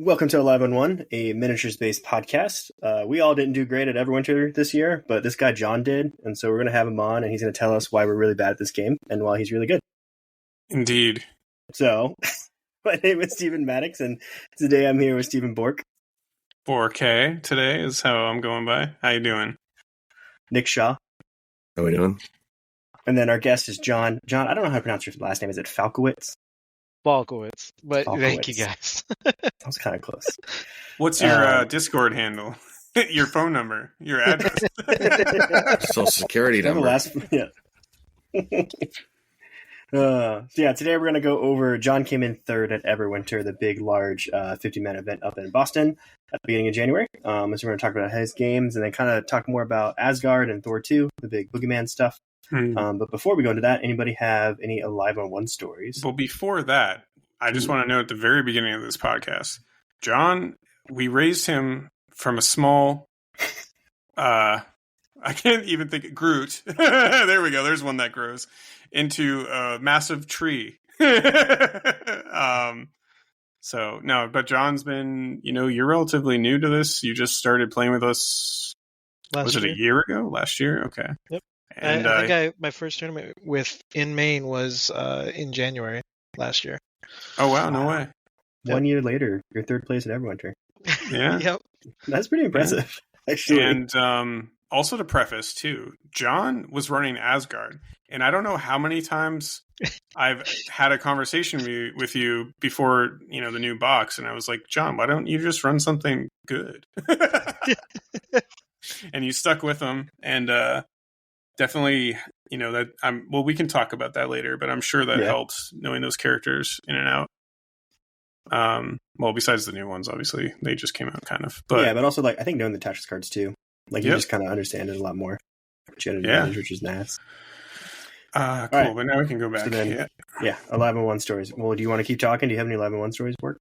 Welcome to Alive on One, a miniatures-based podcast. We all didn't do great at Everwinter this year, but this guy John did, and so we're going to have him on, and he's going to tell us why we're really bad at this game and why he's really good. Indeed. So, my name is Stephen Maddox, and today I'm here with Stephen Bork. 4K today is how I'm going by. How you doing? Nick Shaw. How we doing? And then our guest is John. John, I don't know how to pronounce your last name. Is it Falkowitz? Balkowitz, but Balkowitz. Thank you guys. That was kind of close. What's your Discord handle? Your phone number? Your address? Social security number. Yeah. Today we're going to go over, John came in third at Everwinter, the big, large 50-man event up in Boston at the beginning of January. So we're going to talk about his games and then kind of talk more about Asgard and Thor 2, the big boogeyman stuff. But before we go into that, anybody have any Alive on One stories? Well, before that, I just want to know at the very beginning of this podcast, John, we raised him from a small, I can't even think, Groot. There we go. There's one that grows into a massive tree. So no, but John's been, you're relatively new to this. You just started playing with us. Was it a year ago? Last year? Okay. Yep. And I think my first tournament in Maine was in January last year. Oh wow, no way. 1 year later, you're third place at Everwinter. Yeah. Yep. That's pretty impressive, actually. And also to preface too, John was running Asgard, and I don't know how many times I've had a conversation with you before, the new box, and I was like, John, why don't you just run something good? And you stuck with them, and definitely, we can talk about that later, but I'm sure that helps knowing those characters in and out. Well, besides the new ones, obviously, they just came out kind of. But yeah, but also, I think knowing the tactics cards, too. You just kind of understand it a lot more. Which is nice. Cool, right. But now we can go back. So then, Alive on One stories. Well, do you want to keep talking? Do you have any Alive on One stories, Bork?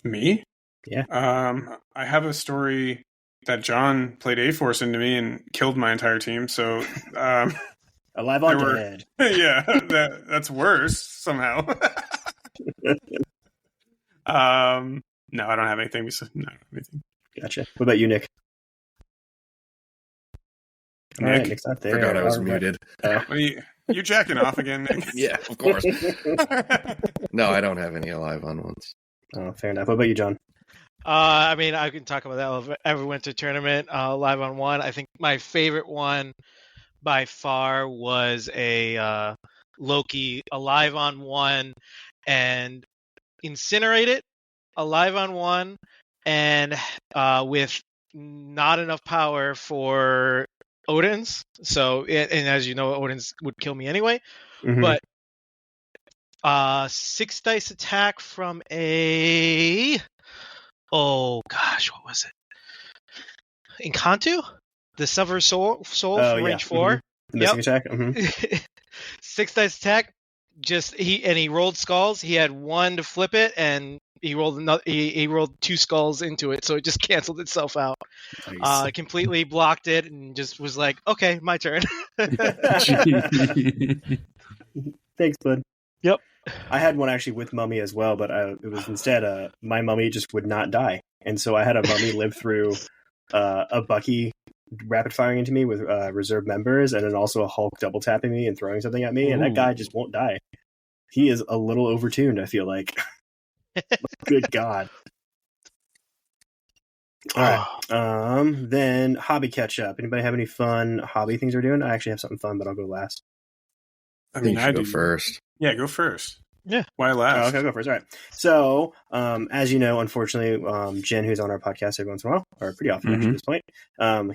Me? Yeah. I have a story that John played A-Force into me and killed my entire team, so... Alive on Dead. Yeah, that's worse, somehow. No, I don't have anything. Gotcha. What about you, Nick? Nick? All right, Nick's not there. Forgot I was muted. You jacking off again, Nick? Yeah, of course. No, I don't have any Alive on Ones. Oh, fair enough. What about you, John? I can talk about that Everwinter tournament Live on One. I think my favorite one by far was a Loki Alive on One and Incinerate it Alive on One and with not enough power for Odin's. So, and as you know, Odin's would kill me anyway. Mm-hmm. But 6 dice attack from a... Oh gosh, what was it? Encanto? The Sever Soul from range 4. Mm-hmm. The missing attack. Mm-hmm. 6 dice attack. He rolled skulls. He had 1 to flip it, and he rolled another. He rolled 2 skulls into it, so it just canceled itself out. Nice. Completely blocked it, and just was like, "Okay, my turn." Thanks, bud. Yep. I had one actually with Mummy as well, but it was instead my Mummy just would not die, and so I had a Mummy live through a Bucky rapid firing into me with reserve members, and then also a Hulk double tapping me and throwing something at me, and that guy just won't die. He is a little overtuned, I feel like. Good God. All right. Then hobby catch up. Anybody have any fun hobby things they're doing? I actually have something fun, but I'll go last. I mean, I go first. Yeah, go first. Yeah. Why last? Okay, I'll go first. All right. So, as you know, unfortunately, Jen, who's on our podcast every once in a while, or pretty often actually at this point,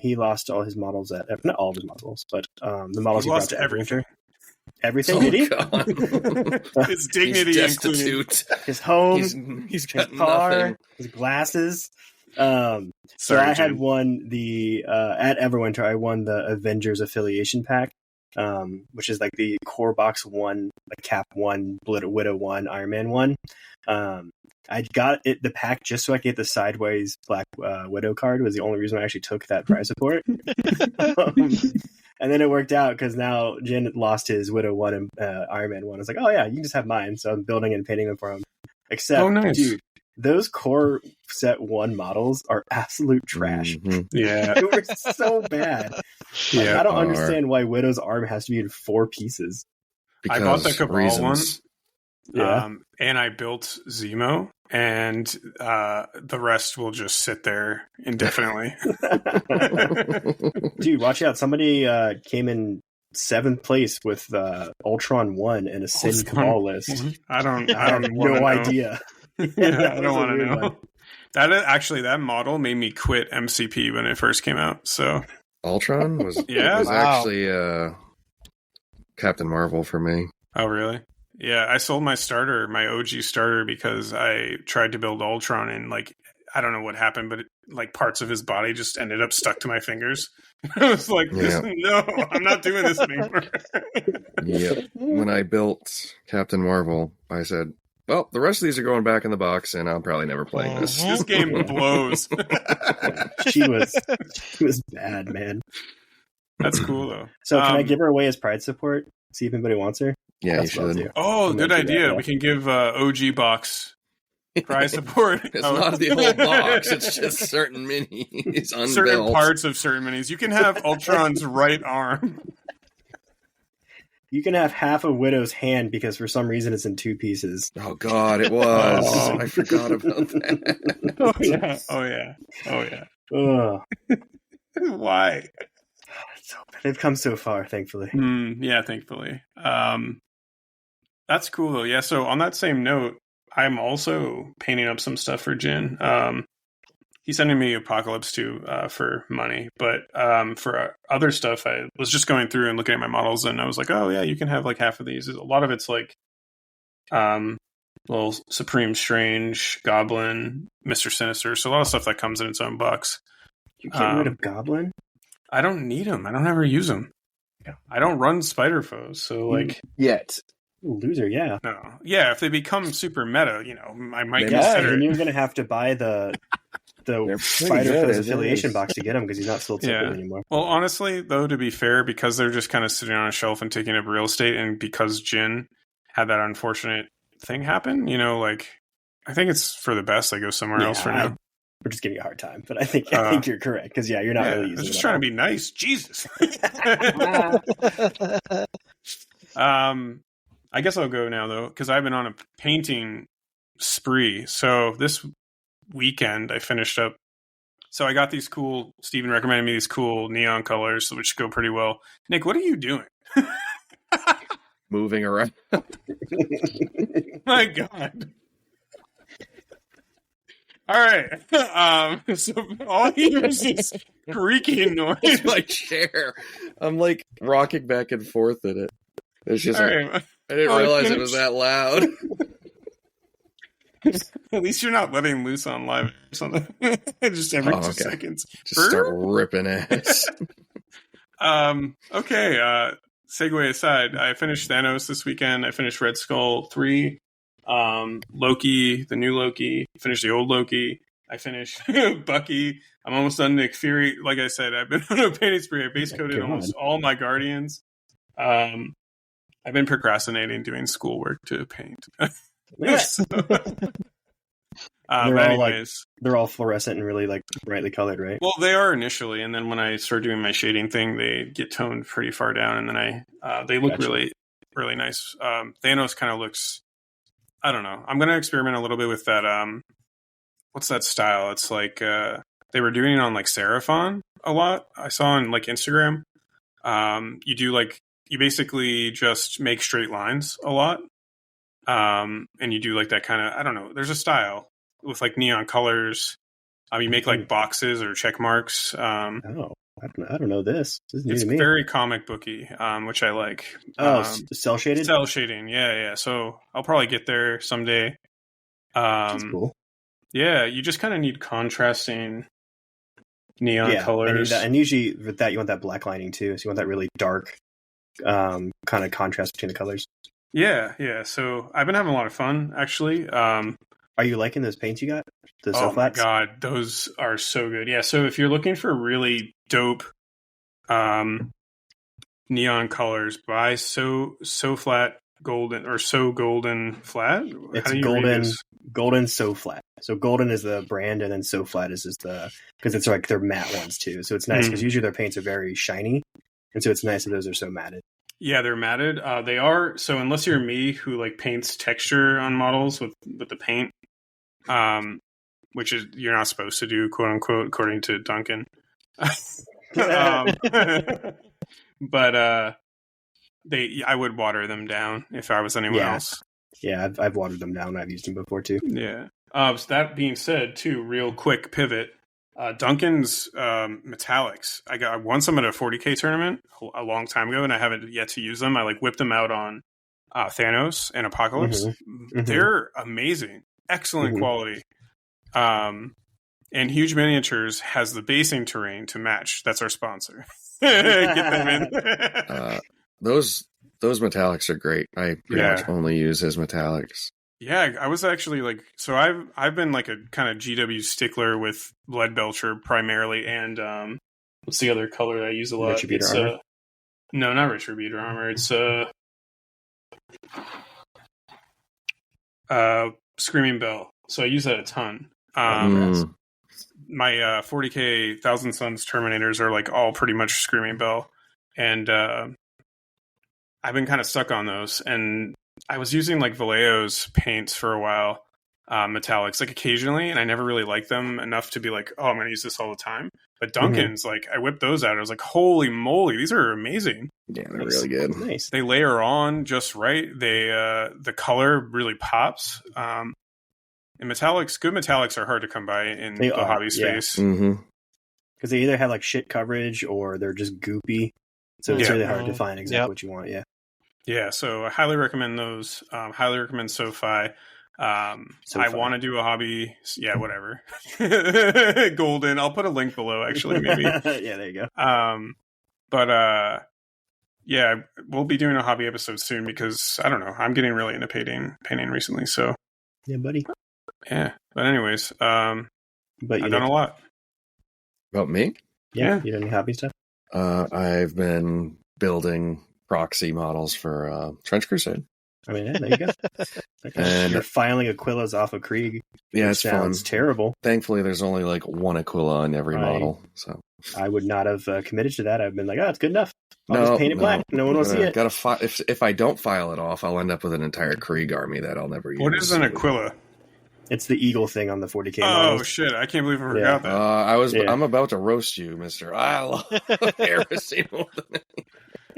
he lost all his models not all of his models, but the models he brought to Everwinter. Everything, did he? His dignity, destitute. His home, he's got his car, nothing. his glasses. So I had won at Everwinter, I won the Avengers affiliation pack, which is like the core box 1, the Cap 1, Widow 1, Iron Man 1. I got the pack just so I could get the sideways Black Widow card. Was the only reason I actually took that prize support. And then it worked out because now Jen lost his Widow 1 and Iron Man 1. I was like, oh yeah, you can just have mine. So I'm building and painting them for him. Except, dude, those core set 1 models are absolute trash. Yeah. They were so bad. Yeah. I don't understand why Widow's arm has to be in 4 pieces. Because I bought the Cabal one. Yeah. And I built Zemo, and the rest will just sit there indefinitely. Dude, watch out. Somebody came in 7th place with Ultron 1 and a Sin Cabal list. I have no idea. Yeah, I don't want to know. That model made me quit MCP when it first came out. So Ultron was actually Captain Marvel for me. Oh, really? Yeah, I sold my starter, my OG starter, because I tried to build Ultron and like I don't know what happened, but like parts of his body just ended up stuck to my fingers. I was like, no, I'm not doing this anymore. Yep. When I built Captain Marvel, I said, well, the rest of these are going back in the box, and I'm probably never playing this. This game blows. She was bad, man. That's cool, though. So can I give her away as Pride support? See if anybody wants her? Yeah, you should. Oh, good idea. That, We can give OG box Pride support. It's not the whole box. It's just certain minis unbuilt. Certain parts of certain minis. You can have Ultron's right arm. You can have half of Widow's hand because for some reason it's in 2 pieces. Oh God, it was. I forgot about that. Oh yeah. Why? They've come so far, thankfully. Yeah, thankfully. That's cool though. Yeah. So on that same note, I'm also painting up some stuff for Jin. He's sending me Apocalypse 2 for money, but for other stuff, I was just going through and looking at my models, and I was like, oh yeah, you can have like half of these. A lot of it's like little Supreme Strange, Goblin, Mr. Sinister, so a lot of stuff that comes in its own box. You getting rid of Goblin? I don't need them. I don't ever use them. I don't run Spider Foes, so like yet. Loser, yeah. No, yeah. If they become super meta, I might consider. Yeah, then you're gonna have to buy the Spider Foes affiliation box to get them because he's not sold separately anymore. Well, honestly, though, to be fair, because they're just kind of sitting on a shelf and taking up real estate, and because Jin had that unfortunate thing happen, I think it's for the best. I go somewhere else for now. We're just giving you a hard time, but I think you're correct because you're not really using. I'm just trying to be nice. Jesus. I guess I'll go now though because I've been on a painting spree. So this weekend I finished up. So I got these cool. Steven recommended me these cool neon colors, which go pretty well. Nick, what are you doing? Moving around. My God. All right. So all here is this creaking noise. It's my chair. I'm like rocking back and forth in it. It's just I didn't realize it was that loud. At least you're not letting loose on live or something. Just every 2 seconds. Just start ripping ass. Okay. Segue aside, I finished Thanos this weekend. I finished Red Skull 3. Loki, the new Loki. Finished the old Loki. I finished Bucky. I'm almost done Nick Fury. Like I said, I've been on a painting spree. I base coated almost all my Guardians. I've been procrastinating doing schoolwork to paint. They're all fluorescent and really like brightly colored, right? Well, they are initially, and then when I start doing my shading thing, they get toned pretty far down, and then they look really, really nice. Thanos kind of looks. I don't know. I'm going to experiment a little bit with that. What's that style? It's like they were doing it on like Seraphon a lot. I saw on like Instagram. You basically just make straight lines a lot. And you do like that kind of, I don't know. There's a style with like neon colors. You make like boxes or check marks. I don't know this. This is new it's to me. Very comic booky, which I like. Cell shaded? Cell shading, yeah. So I'll probably get there someday. That's cool. Yeah, you just kind of need contrasting neon colors. And usually with that, you want that black lining too. So you want that really dark kind of contrast between the colors. Yeah. So I've been having a lot of fun, actually. Are you liking those paints you got? Oh my God, those are so good. Yeah, so if you're looking for really dope neon colors, buy So Flat golden or so golden flat? It's How do you golden. read this? Golden So Flat. So golden is the brand, and then So Flat is because it's like they're matte ones too. So it's nice because usually their paints are very shiny, and so it's nice that those are so matted. Yeah, they're matted. They are. So unless you're me who like paints texture on models with the paint, which is you're not supposed to do, quote unquote, according to Duncan. But I would water them down if I was anyone else. Yeah, I've watered them down. I've used them before too. Yeah. So that being said, too, real quick pivot. Duncan's metallics. I won some at a 40K tournament a long time ago, and I haven't yet to use them. I like whipped them out on Thanos and Apocalypse. They're amazing, excellent quality. And Huge Miniatures has the basing terrain to match. That's our sponsor. Get them in. Those metallics are great. I pretty much only use his metallics. Yeah, I was actually like, so I've been like a kind of GW stickler with Lead Belcher primarily, and what's the other color that I use a lot? Retributor armor. No, not Retributor armor. It's Screaming Bell. So I use that a ton. My 40K Thousand Suns Terminators are like all pretty much Screaming Bell, and I've been kind of stuck on those, and I was using like Vallejo's paints for a while, metallics, like occasionally, and I never really liked them enough to be like, oh, I'm going to use this all the time. But Duncan's, like, I whipped those out. I was like, holy moly, these are amazing. Yeah, they're really good. Nice. They layer on just right. They the color really pops. And metallics, good metallics are hard to come by in the hobby space. Because they either have like shit coverage or they're just goopy. So it's really hard to find exactly what you want. Yeah. Yeah, so I highly recommend those. Highly recommend SoFi. I want to do a hobby. Yeah, whatever. Golden. I'll put a link below, actually, maybe. Yeah, there you go. Yeah, we'll be doing a hobby episode soon because, I don't know, I'm getting really into painting recently, so. Yeah, buddy. Yeah, but anyways, I've done a lot. About me? Yeah. You done any hobby stuff? I've been building proxy models for Trench Crusade. I mean, there you go. And you're filing Aquilas off of Krieg. Yeah, it's fun. It's terrible. Thankfully, there's only like one Aquila on every model. So I would not have committed to that. I've been like, it's good enough. I'll just paint it black. No one will see it. If I don't file it off, I'll end up with an entire Krieg army that I'll never use. What is an Aquila? It's the eagle thing on the 40K models. Oh, shit. I can't believe I forgot that. I'm about to roast you, mister. I love heresy more than anything.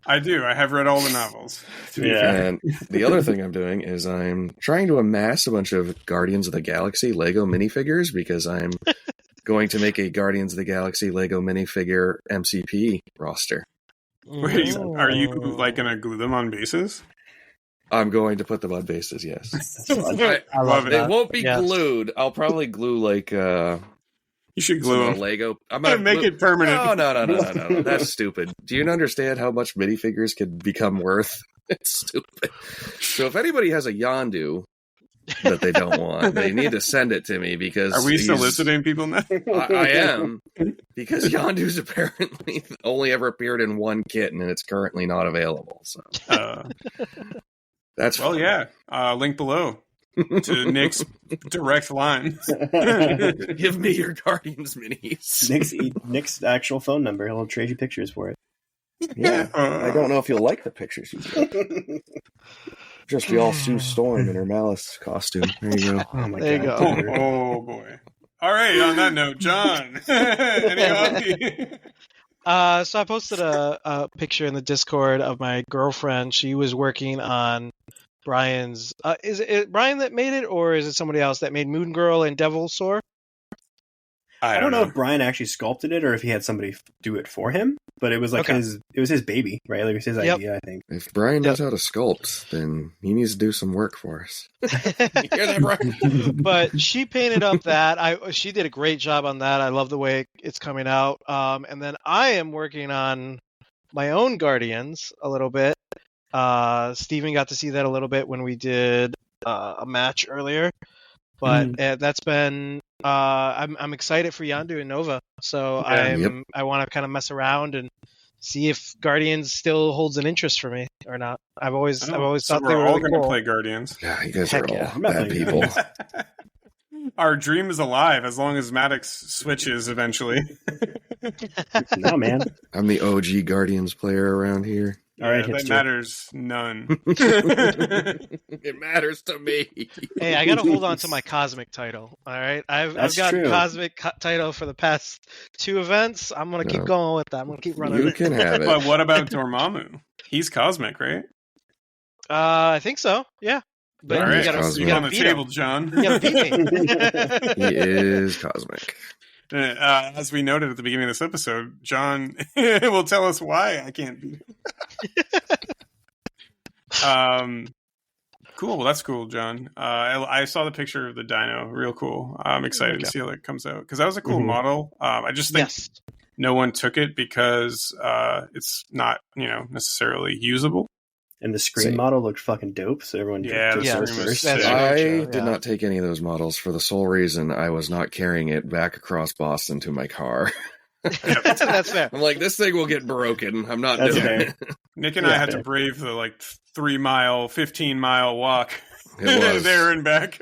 I do. I have read all the novels. And the other thing I'm doing is I'm trying to amass a bunch of Guardians of the Galaxy Lego minifigures because I'm going to make a Guardians of the Galaxy Lego minifigure MCP roster. Wait, are you like going to glue them on bases? I'm going to put them on bases, yes. I love it. They won't be glued. I'll probably glue like... You should glue them. Lego. I'm gonna make it permanent. No. That's stupid. Do you understand how much minifigures can become worth? It's stupid. So if anybody has a Yondu that they don't want, they need to send it to me because... Are we soliciting people now? I am. Because Yondu's apparently only ever appeared in one kit and it's currently not available. So that's fun. Yeah. Link below. To Nick's direct line. Give me your Guardians minis. Nick's actual phone number. He'll trade you pictures for it. Yeah. I don't know if you'll like the pictures you get. Just be all Sue Storm in her Malice costume. There you go. Oh my there God. You go. Oh boy. All right, on that note, John. Any hobby? So I posted a picture in the Discord of my girlfriend. She was working on Brian's is it Brian that made it, or is it somebody else that made Moon Girl and Devil Sore? I don't know if Brian actually sculpted it or if he had somebody do it for him, but it was like his baby, right? Like it was his idea, I think. If Brian knows how to sculpt, then he needs to do some work for us. You hear that, Brian? But she painted up that. She did a great job on that. I love the way it's coming out. And then I am working on my own Guardians a little bit. Steven got to see that a little bit when we did a match earlier, but that's been I'm excited for Yondu and Nova, so I want to kind of mess around and see if Guardians still holds an interest for me or not. I've always thought they were all really going to cool. play Guardians. Yeah, you guys Heck are yeah. all bad people. Our dream is alive as long as Maddox switches eventually. No, man. I'm the OG Guardians player around here. All right, that hipster. matters none. It matters to me. Hey, I got to hold on to my Cosmic title. All right, I've gotten true. Cosmic title for the past 2 events. I'm gonna keep going with that. I'm gonna keep running. You it. can have it. But what about Dormammu? He's Cosmic, right? I think so. Yeah. But All right, you gotta, Cosmic. you on gotta the beat table, him. John. You gotta beat me. He is cosmic. As we noted at the beginning of this episode, John will tell us why I can't beat him. Cool. Well, that's cool, John. I saw the picture of the dino. Real cool. I'm excited to see how that comes out because that was a cool model. I just think no one took it because it's not, necessarily usable. And the Scream model looked fucking dope, so everyone took those first. I did not take any of those models for the sole reason I was not carrying it back across Boston to my car. That's fair. I'm like, this thing will get broken. I'm not doing it. Nick and I had to brave the 3-mile, 15-mile walk It was. there and back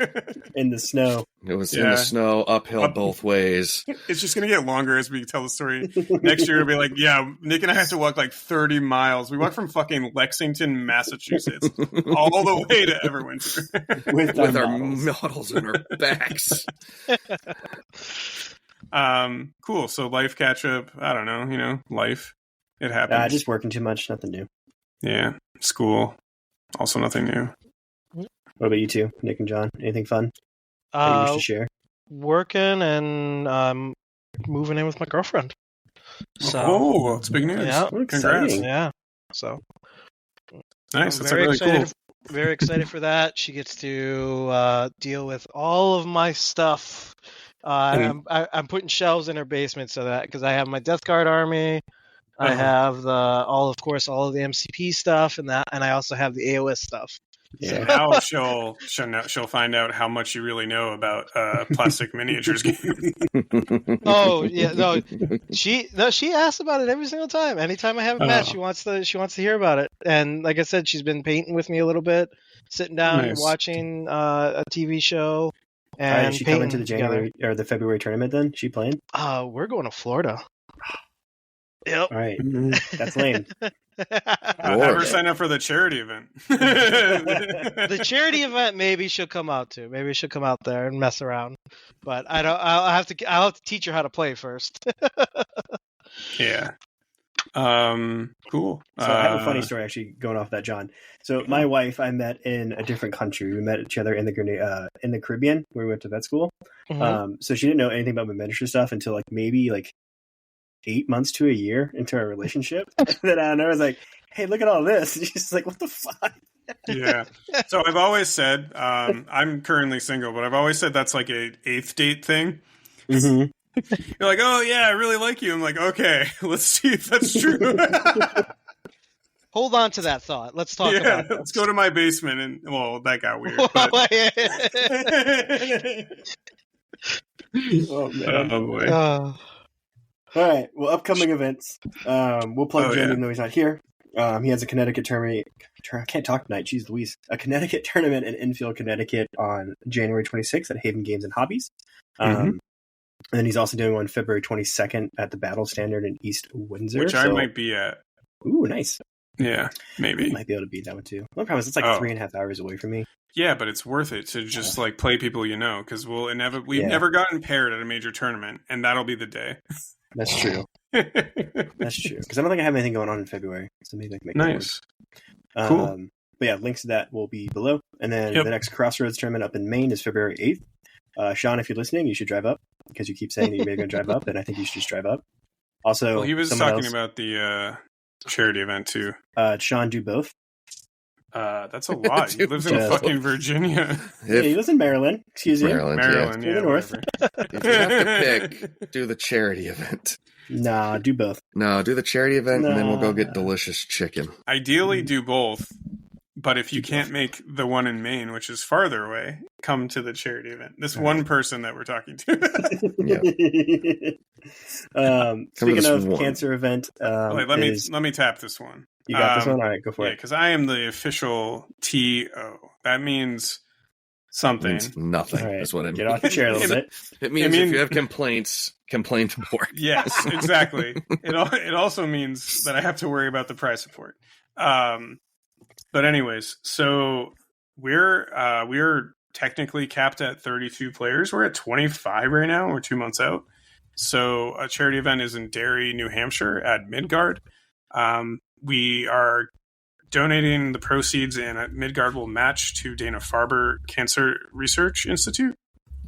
in the snow. It was in the snow, uphill both ways. It's just going to get longer as we tell the story. Next year, it'll be like, Nick and I have to walk 30 miles. We walked from fucking Lexington, Massachusetts, all the way to Everwinter. with our models in our backs. Cool. So life catch up. I don't know, life. It happens. Just working too much, nothing new. Yeah. School. Also nothing new. What about you two, Nick and John? Anything fun that you wish to share? Working and moving in with my girlfriend. So, it's big news. Yeah. Congrats. Yeah. So nice. I'm That's really cool. Very excited for that. She gets to deal with all of my stuff. I'm putting shelves in her basement so that because I have my Death Guard army, I have all of the MCP stuff and I also have the AOS stuff. Yeah, now she'll find out how much you really know about plastic miniatures game. Oh yeah, no, she asks about it every single time. Anytime I have a match, she wants to hear about it. And like I said, she's been painting with me a little bit, sitting down and watching a TV show. And is she coming to the January or the February tournament? Then she playing? We're going to Florida. Yep. All right, that's lame. Have her sign up for the charity event. The charity event, maybe she'll come out to. Maybe she'll come out there and mess around. But I don't. I'll have to teach her how to play first. Yeah. Cool. So I have a funny story actually going off that, John. So my wife, I met in a different country. We met each other in the Caribbean where we went to vet school. Mm-hmm. So she didn't know anything about my miniature stuff until maybe 8 months to a year into our relationship. Then I was like, hey, look at all this. And she's like, what the fuck? Yeah. So I've always said, I'm currently single, but I've always said that's like a 8th date thing. Mm-hmm. You're like, oh yeah, I really like you. I'm like, okay, let's see if that's true. Hold on to that thought. Let's talk about this. Let's go to my basement and that got weird. Oh man. Oh boy. All right. Well, upcoming events. We'll plug Jim even though he's not here. He has a Connecticut tournament. I can't talk tonight. Jeez Louise. A Connecticut tournament in Enfield, Connecticut on January 26th at Haven Games and Hobbies. And then he's also doing one February 22nd at the Battle Standard in East Windsor. Which I might be at. Ooh, nice. Yeah, maybe. I might be able to beat that one too. The problem is it's 3.5 hours away from me. Yeah, but it's worth it to just play people because we've never gotten paired at a major tournament, and that'll be the day. That's true. That's true. Because I don't think I have anything going on in February, so maybe I can make nice. That work. Cool. But yeah, links to that will be below. And then the next Crossroads tournament up in Maine is February 8th. Sean, if you're listening, you should drive up because you keep saying that you're maybe going to drive up, and I think you should just drive up. Also, he was talking about the charity event too. Sean, do both. That's a lot. He lives in fucking Virginia. Yeah, he lives in Maryland. Excuse me. Maryland, yeah. The north. If you have to pick, do the charity event. Nah, do both. No, do the charity event, and then we'll go get delicious chicken. Ideally, do both. But if you can't make the one in Maine, which is farther away, come to the charity event. This one person that we're talking to. Speaking of cancer event, let me tap this one. You got this one? All right, go for it. Because I am the official TO. That means something. It means nothing. Right. That's what it means. Get off your chair a little bit. It means if you have complaints, complain to board. Yes, exactly. It also means that I have to worry about the prize support. But anyways, so we're technically capped at 32 players. We're at 25 right now. We're 2 months out. So a charity event is in Derry, New Hampshire at Midgard. We are donating the proceeds, and Midgard will match to Dana-Farber Cancer Research Institute.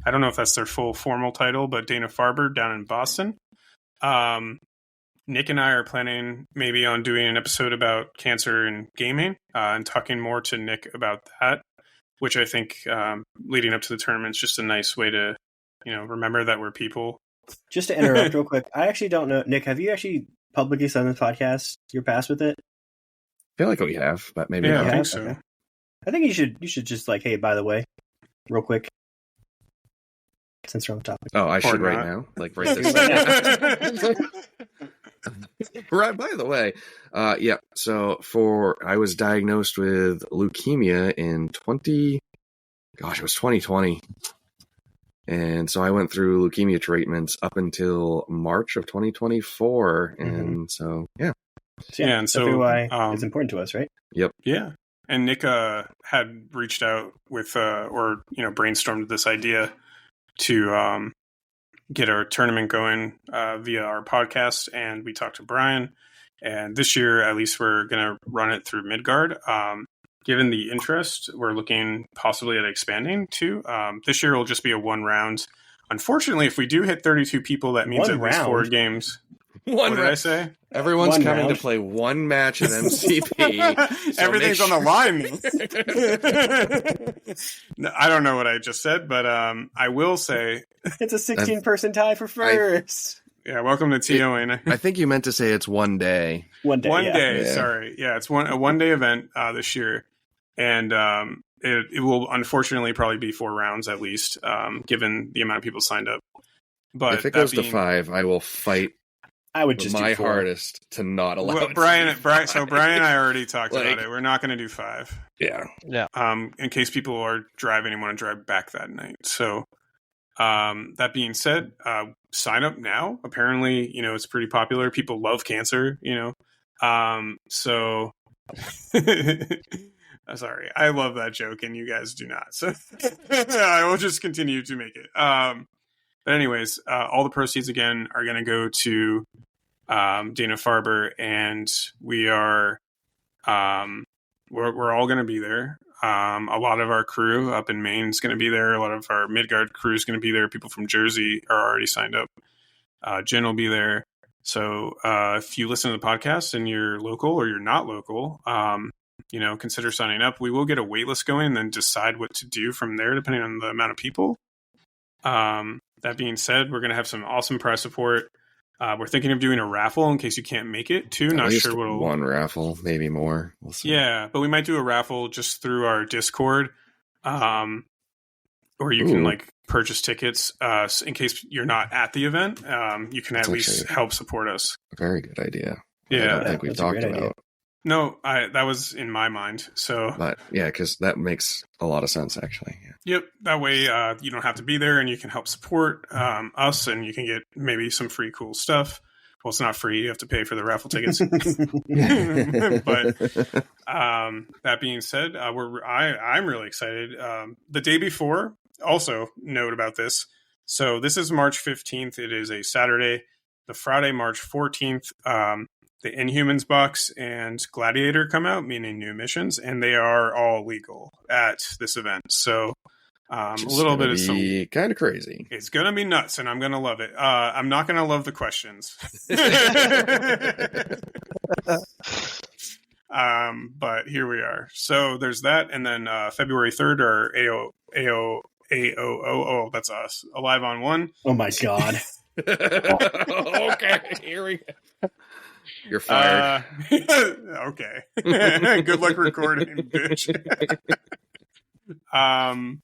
I don't know if that's their full formal title, but Dana-Farber down in Boston. Nick and I are planning maybe on doing an episode about cancer and gaming, and talking more to Nick about that, which I think leading up to the tournament is just a nice way to, remember that we're people. Just to interrupt real quick, I actually don't know. Nick, have you actually publicly said on this podcast your past with it? I feel like we have, but maybe not. I think so. Okay. I think you should just hey, by the way, real quick, since we're on the topic. Oh, I should right now, right this second. Right. By the way, yeah. So I was diagnosed with leukemia in 2020. And so I went through leukemia treatments up until March of 2024. And so, yeah. And so why it's important to us, right? Yep. Yeah. And Nick had reached out with, brainstormed this idea to get our tournament going via our podcast. And we talked to Brian. And this year, at least, we're going to run it through Midgard. Given the interest, we're looking possibly at expanding too. This year will just be a one round. Unfortunately, if we do hit 32 people, that means at least 4 games. What did I say? Everyone's coming to play one match of MCP. So everything's on the line. No, I don't know what I just said, but I will say it's a 16-person tie for first. Yeah, welcome to TOing. I think you meant to say it's one day. One day. Yeah. Sorry. Yeah, it's a one-day event this year. And it will unfortunately probably be 4 rounds at least, given the amount of people signed up. But if it goes to 5, I will fight. I would just my hardest to not allow. Well, Brian and I already talked about it. We're not going to do 5. Yeah. In case people are driving and want to drive back that night. So that being said, sign up now. Apparently, it's pretty popular. People love cancer. So. Sorry, I love that joke, and you guys do not. So I will just continue to make it. But anyways, all the proceeds again are going to go to Dana-Farber, and we are we're all going to be there. A lot of our crew up in Maine is going to be there. A lot of our Midgard crew is going to be there. People from Jersey are already signed up. Jen will be there. So if you listen to the podcast and you're local or you're not local, consider signing up. We will get a wait list going and then decide what to do from there, depending on the amount of people. That being said, we're going to have some awesome prize support. We're thinking of doing a raffle in case you can't make it too. Not sure what'll... One raffle, maybe more. We'll see. Yeah, but we might do a raffle just through our Discord. Or you can purchase tickets in case you're not at the event. You can at least help support us. A very good idea. Yeah. I don't think we've talked about it. No, that was in my mind. So, but yeah, because that makes a lot of sense, actually. Yeah. Yep. That way, you don't have to be there, and you can help support us, and you can get maybe some free cool stuff. Well, it's not free; you have to pay for the raffle tickets. But that being said, I'm really excited. The day before, also note about this. So this is March 15th. It is a Saturday. The Friday, March 14th. The Inhumans box and Gladiator come out, meaning new missions, and they are all legal at this event. So a little bit of some kind of crazy. It's going to be nuts, and I'm going to love it. I'm not going to love the questions. But here we are. So there's that, and then February 3rd are AOO. That's us. Alive on 1. Oh my god. Okay, here we go. You're fired. Okay. Good luck recording, bitch. All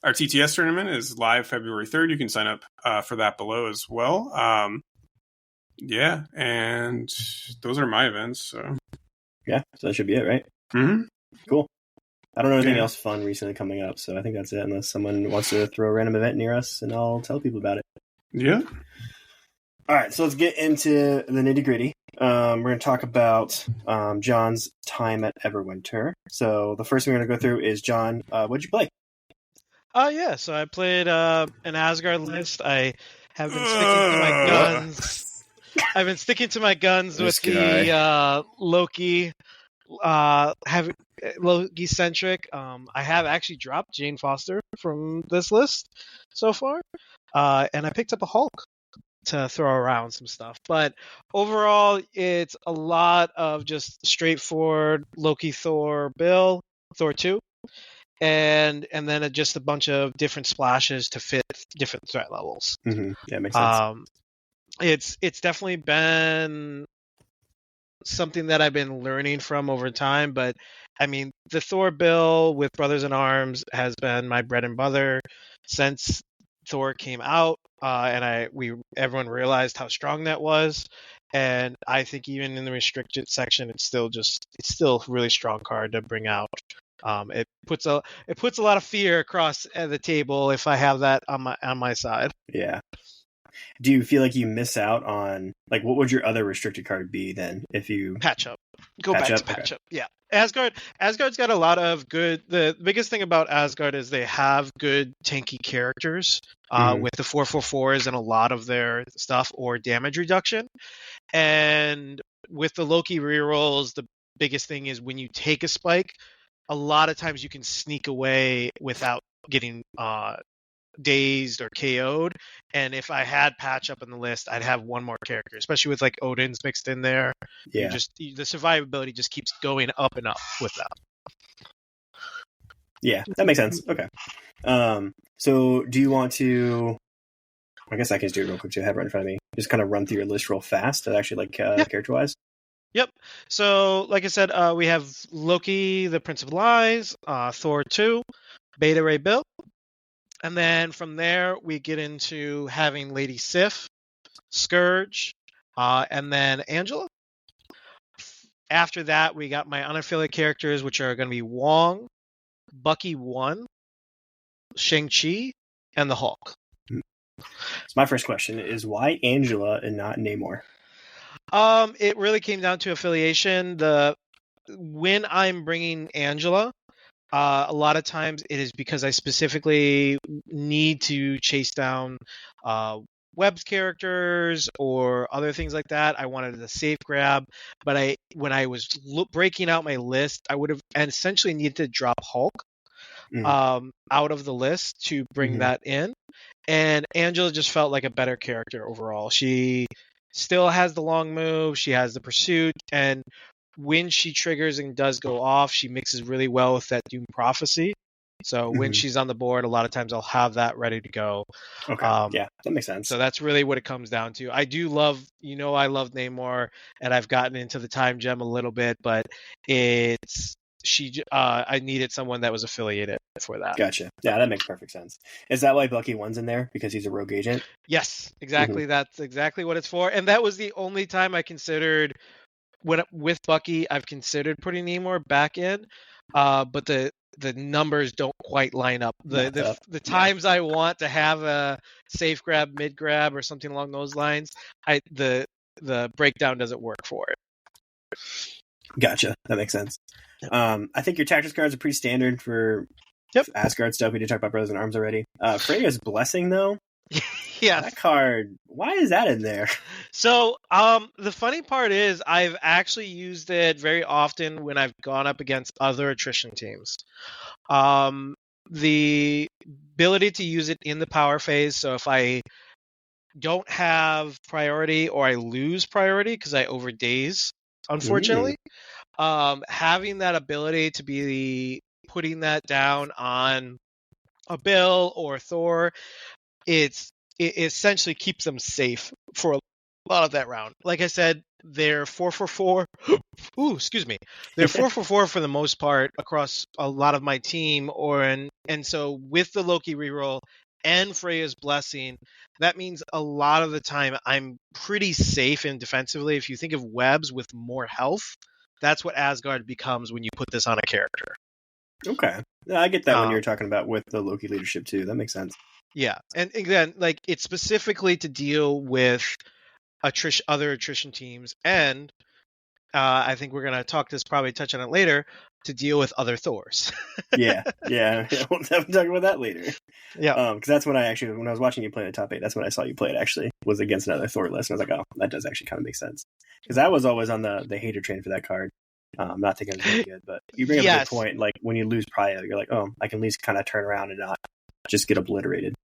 our TTS tournament is live February 3rd. You can sign up for that below as well. Yeah, and those are my events. So yeah, so that should be it, right? Mm-hmm. Cool. I don't know anything else fun recently coming up, so I think that's it. Unless someone wants to throw a random event near us, and I'll tell people about it. Yeah. All right, so let's get into the nitty gritty. We're going to talk about John's time at Everwinter. So the first thing we're going to go through is, John, what'd you play? Yeah, so I played an Asgard list. I have been sticking to my guns. I've been sticking to my guns with the Loki, Loki-centric. I have actually dropped Jane Foster from this list so far, and I picked up a Hulk to throw around some stuff. But overall, it's a lot of just straightforward Loki, Thor, Bill, Thor 2. And then just a bunch of different splashes to fit different threat levels. Mm-hmm. Yeah, makes sense. It's definitely been something that I've been learning from over time. But I mean, the Thor Bill with Brothers in Arms has been my bread and butter since Thor came out, and everyone realized how strong that was. And I think even in the restricted section, it's still a really strong card to bring out. It puts a lot of fear across the table if I have that on my side. Yeah. Do you feel like you miss out on, like, what would your other restricted card be then if you patch up? Go back to patch up. Yeah. Asgard's got a lot of good. The biggest thing about Asgard is they have good tanky characters with the 4/4/4s and a lot of their stuff, or damage reduction. And with the Loki rerolls, the biggest thing is when you take a spike, a lot of times you can sneak away without getting dazed or KO'd. And if I had patch up in the list, I'd have one more character, especially with like Odin's mixed in there. Yeah. The survivability just keeps going up and up with that. Yeah, that makes sense. Okay. So do you want to, I guess I can just do it real quick to have it right in front of me. Just kind of run through your list real fast, actually, like character-wise. Yep. So, like I said, we have Loki, the Prince of Lies, Thor 2, Beta Ray Bill. And then from there, we get into having Lady Sif, Scourge, and then Angela. After that, we got my unaffiliated characters, which are going to be Wong, Bucky 1, Shang-Chi, and the Hulk. So my first question is, why Angela and not Namor? It really came down to affiliation. When I'm bringing Angela, a lot of times it is because I specifically need to chase down Webb's characters or other things like that. I wanted a safe grab, but when I was breaking out my list, I would have essentially needed to drop Hulk out of the list to bring that in. And Angela just felt like a better character overall. She still has the long move, she has the pursuit, and when she triggers and does go off, she mixes really well with that Doom Prophecy. So when she's on the board, a lot of times I'll have that ready to go. Okay. Yeah, that makes sense. So that's really what it comes down to. I do love, I love Namor, and I've gotten into the Time Gem a little bit, but I needed someone that was affiliated for that. Gotcha. Yeah, that makes perfect sense. Is that why Bucky 1's in there? Because he's a rogue agent? Yes, exactly. That's exactly what it's for. And that was the only time I considered, with Bucky, I've considered putting Namor back in, but the numbers don't quite line up. The times I want to have a safe grab, mid grab, or something along those lines, the breakdown doesn't work for it. Gotcha. That makes sense. I think your tactics cards are pretty standard for Asgard stuff. We did talk about Brothers in Arms already. Freya's Blessing, though. Yeah, that card, why is that in there? So the funny part is I've actually used it very often when I've gone up against other attrition teams. The ability to use it in the power phase, so if I don't have priority or I lose priority because I overdaze, unfortunately, having that ability to be putting that down on a Bill or Thor, it essentially keeps them safe for a lot of that round. Like I said, they're 4/4/4 excuse me. They're 4 for 4 for the most part across a lot of my team, and so with the Loki reroll and Freya's blessing, that means a lot of the time I'm pretty safe in defensively. If you think of webs with more health, that's what Asgard becomes when you put this on a character. Okay. Yeah, I get that when you're talking about with the Loki leadership too. That makes sense. Yeah. And again, like it's specifically to deal with other attrition teams, and I think we're going to touch on it later, to deal with other Thors. yeah. We'll talk about that later. Yeah. Because that's when I was watching you play the top 8, that's when I saw you play it actually, was against another Thor list. And I was like, oh, that does actually kind of make sense. Because I was always on the hater train for that card. Not thinking it was really good, but you bring up a good point. Like when you lose Prio, you're like, oh, I can at least kind of turn around and not just get obliterated.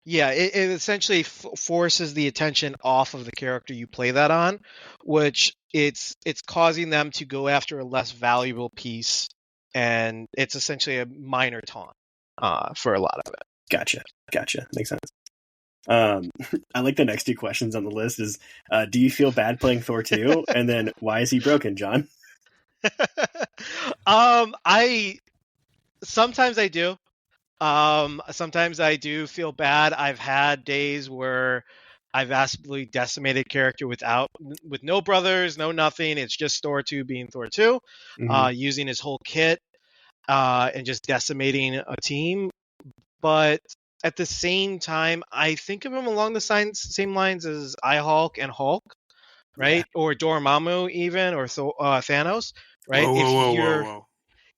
Yeah, it essentially forces the attention off of the character you play that on, which it's causing them to go after a less valuable piece, and it's essentially a minor taunt for a lot of it. Gotcha. Makes sense. I like the next 2 questions on the list is, do you feel bad playing Thor 2? And then why is he broken, John? Sometimes I do. Sometimes I do feel bad. I've had days where I've absolutely decimated character with no brothers, no nothing. It's just Thor 2 being Thor 2, using his whole kit, and just decimating a team. But at the same time, I think of him along the same lines as Hulk and Hulk, right? Yeah. Or Dormammu even, or Thanos, right? Whoa.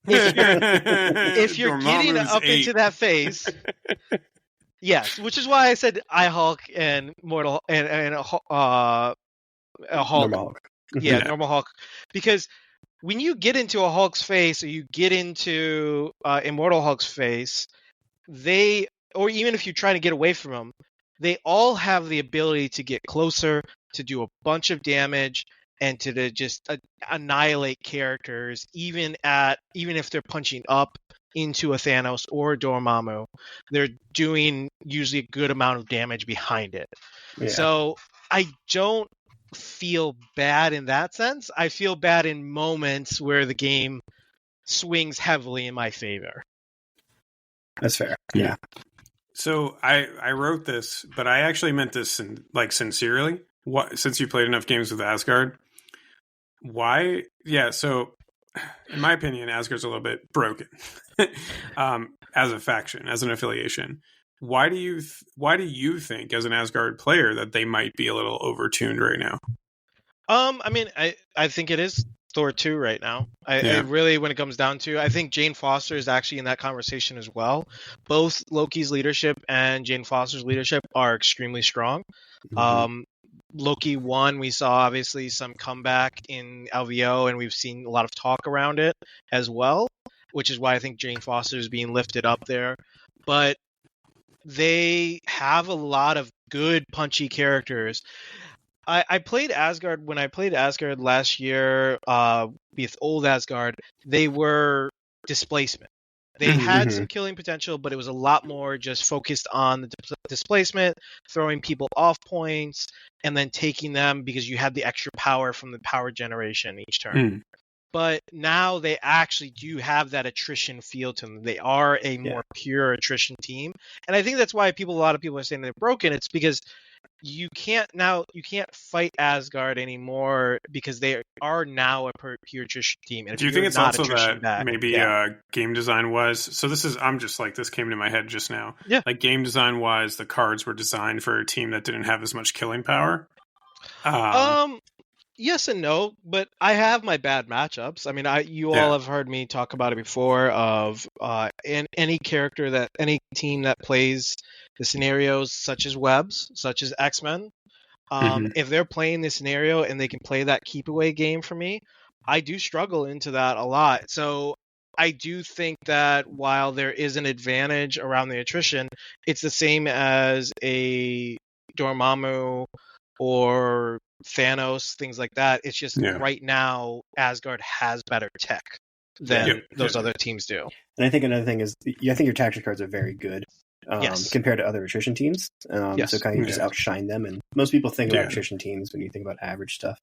If you're getting up 8. Into that phase, yes, which is why I said Hulk and Mortal and Hulk. Normal Hulk. Yeah, normal Hulk, because when you get into a Hulk's face, or you get into Immortal Hulk's face, or even if you try to get away from them, they all have the ability to get closer, to do a bunch of damage, and to just annihilate characters, even if they're punching up into a Thanos or a Dormammu, they're doing usually a good amount of damage behind it. Yeah. So I don't feel bad in that sense. I feel bad in moments where the game swings heavily in my favor. That's fair. Yeah. So I wrote this, but I actually meant this sincerely. Since you played enough games with Asgard, why? Yeah. So, in my opinion, Asgard's a little bit broken as a faction, as an affiliation. Why do you think, as an Asgard player, that they might be a little overtuned right now? I mean, I think it is Thor 2 right now. I really, when it comes down to, I think Jane Foster is actually in that conversation as well. Both Loki's leadership and Jane Foster's leadership are extremely strong. Loki 1, we saw obviously some comeback in LVO, and we've seen a lot of talk around it as well, which is why I think Jane Foster is being lifted up there. But they have a lot of good punchy characters. I played Asgard when I played Asgard last year with old Asgard. They were displacement. They had some killing potential, but it was a lot more just focused on the displacement, throwing people off points, and then taking them because you had the extra power from the power generation each turn. But now they actually do have that attrition feel to them. They are a more pure attrition team. And I think that's why a lot of people are saying they're broken. It's because you can't fight Asgard anymore because they are now a pure attrition team. And do you think it's also that maybe game design wise? So this came to my head just now. Yeah. Like game design wise, the cards were designed for a team that didn't have as much killing power. Yes and no, but I have my bad matchups. I mean, you all have heard me talk about it before. Of any team that plays the scenarios such as Webs, such as X-Men, if they're playing the scenario and they can play that keep away game for me, I do struggle into that a lot. So I do think that while there is an advantage around the attrition, it's the same as a Dormammu or Thanos, things like that. It's just right now Asgard has better tech than those other teams do. And I think another thing is, I think your tactics cards are very good compared to other attrition teams. So kind of just outshine them. And most people think about attrition teams when you think about average stuff.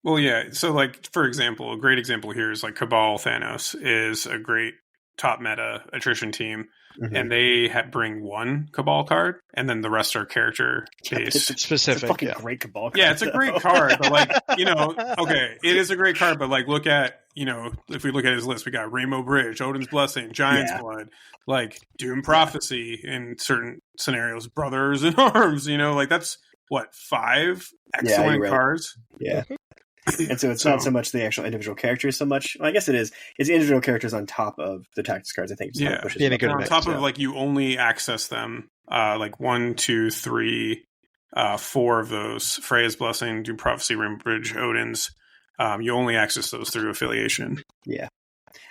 Well, yeah. So, like, for example, a great example here is like Cabal Thanos is a great top meta attrition team, and they bring one Cabal card, and then the rest are character based. It's Specific. a fucking great Cabal card. Yeah, it's a great card, but like, okay, it is a great card, but like, look at, if we look at his list, we got Rainbow Bridge, Odin's Blessing, Giant's Blood, like Doom Prophecy in certain scenarios, Brothers in Arms, like that's what, 5 excellent cards. Yeah. And so it's not so much the actual individual characters so much. Well, I guess it is. It's the individual characters on top of the tactics cards, I think. Yeah. On top of, like, you only access them, like 1, 2, 3, 4 of those. Freya's Blessing, Doom Prophecy, Rainbow Bridge, Odin's. You only access those through affiliation. Yeah.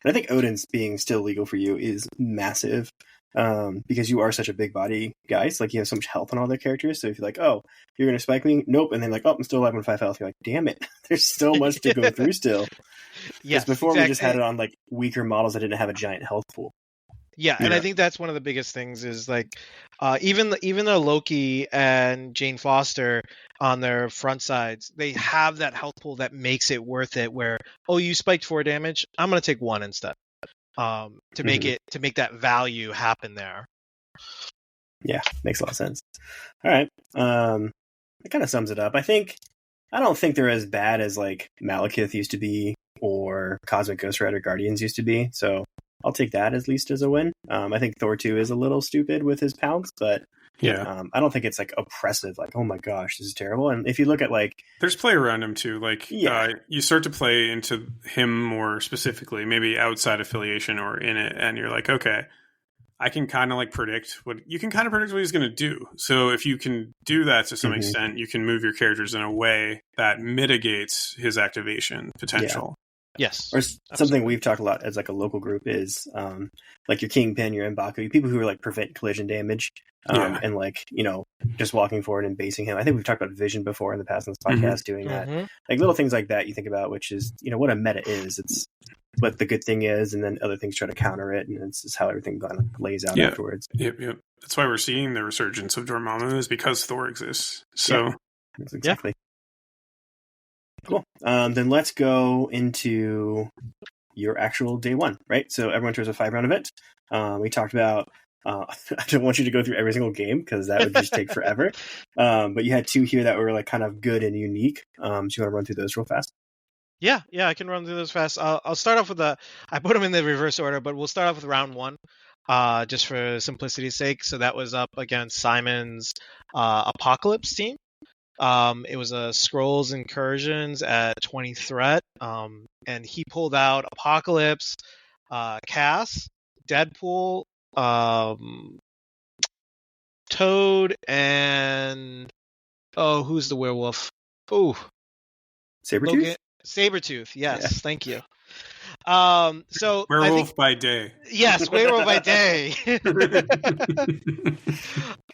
And I think Odin's being still legal for you is massive. Because you are such a big body guy. So, like, you have so much health on all their characters. So if you're like, oh, you're going to spike me? Nope. And then like, oh, I'm still alive on 5 health. You're like, damn it. There's so much to go through still. Yes, before we just had it on like weaker models that didn't have a giant health pool. Yeah, and I think that's one of the biggest things is like even though Loki and Jane Foster on their front sides, they have that health pool that makes it worth it where, oh, you spiked 4 damage, I'm going to take 1 instead. To make that value happen there. Yeah, makes a lot of sense. All right. It kind of sums it up. I don't think they're as bad as like Malekith used to be or Cosmic Ghost Rider Guardians used to be. So I'll take that at least as a win. I think Thor 2 is a little stupid with his pounds, but I don't think it's like oppressive, like, oh my gosh, this is terrible. And if you look at like, there's play around him too. Like, you start to play into him more specifically, maybe outside affiliation or in it, and you're like, okay, I can kind of like predict what he's going to do. So if you can do that to some extent, you can move your characters in a way that mitigates his activation potential. Yes. Or something we've talked a lot as like a local group is like your Kingpin, your M'Baku, people who are like prevent collision damage and like, just walking forward and basing him. I think we've talked about Vision before in the past on this podcast doing that. Like little things like that you think about, which is, what a meta is. It's what the good thing is, and then other things try to counter it, and it's just how everything kind of lays out afterwards. Yep. That's why we're seeing the resurgence of Dormammu is because Thor exists. So exactly. Cool. Then let's go into your actual day one, right? So Everwinter is a 5-round event. We talked about, I don't want you to go through every single game because that would just take forever. But you had 2 here that were like kind of good and unique. So you want to run through those real fast? Yeah, I can run through those fast. I'll start off with I put them in the reverse order, but we'll start off with round 1, just for simplicity's sake. So that was up against Simon's Apocalypse team. It was a Scrolls Incursions at 20 threat, and he pulled out Apocalypse, Cass, Deadpool, Toad, and who's the werewolf? Oh, Sabretooth? Sabretooth, yes, thank you. So werewolf by day. Yes, werewolf by day.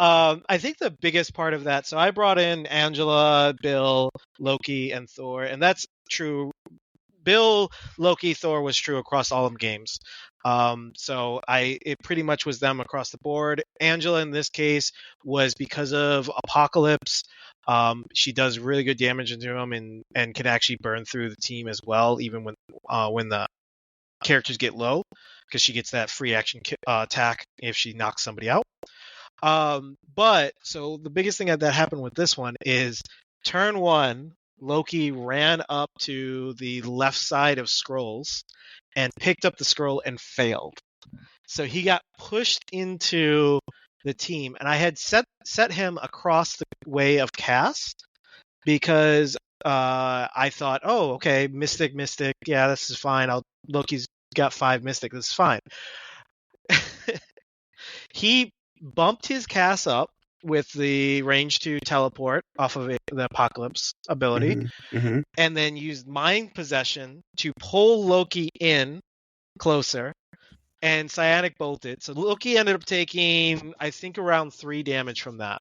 I think the biggest part of that, so I brought in Angela, Bill, Loki, and Thor, and that's true. Bill, Loki, Thor was true across all of games. So it pretty much was them across the board. Angela in this case was because of Apocalypse. She does really good damage into him and can actually burn through the team as well, even when the characters get low, because she gets that free action attack if she knocks somebody out. But so the biggest thing that happened with this one is turn 1, Loki ran up to the left side of Scrolls and picked up the scroll and failed. So he got pushed into the team, and I had set him across the way of Cass because I thought, oh, okay, Mystic, yeah, this is fine. Loki's got 5 Mystic, this is fine. He bumped his Cass up with the range to teleport off of the Apocalypse ability, and then used Mind Possession to pull Loki in closer and Psionic bolted. So Loki ended up taking, I think, around 3 damage from that.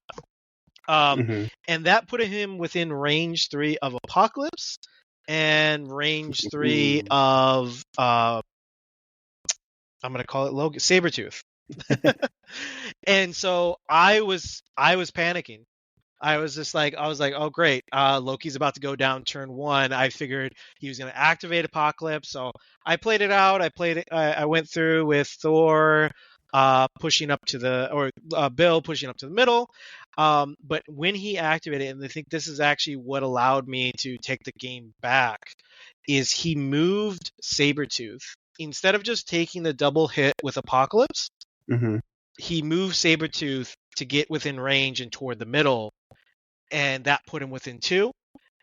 And that put him within range 3 of Apocalypse and range 3 of I'm going to call it Logan, Sabretooth. And so I was panicking I was like, oh great, Loki's about to go down turn 1. I figured he was going to activate Apocalypse, so I played it out. I went through with Thor pushing up to Bill pushing up to the middle. But when he activated it, and I think this is actually what allowed me to take the game back, is he moved Sabretooth. Instead of just taking the double hit with Apocalypse, he moved Sabretooth to get within range and toward the middle, and that put him within 2.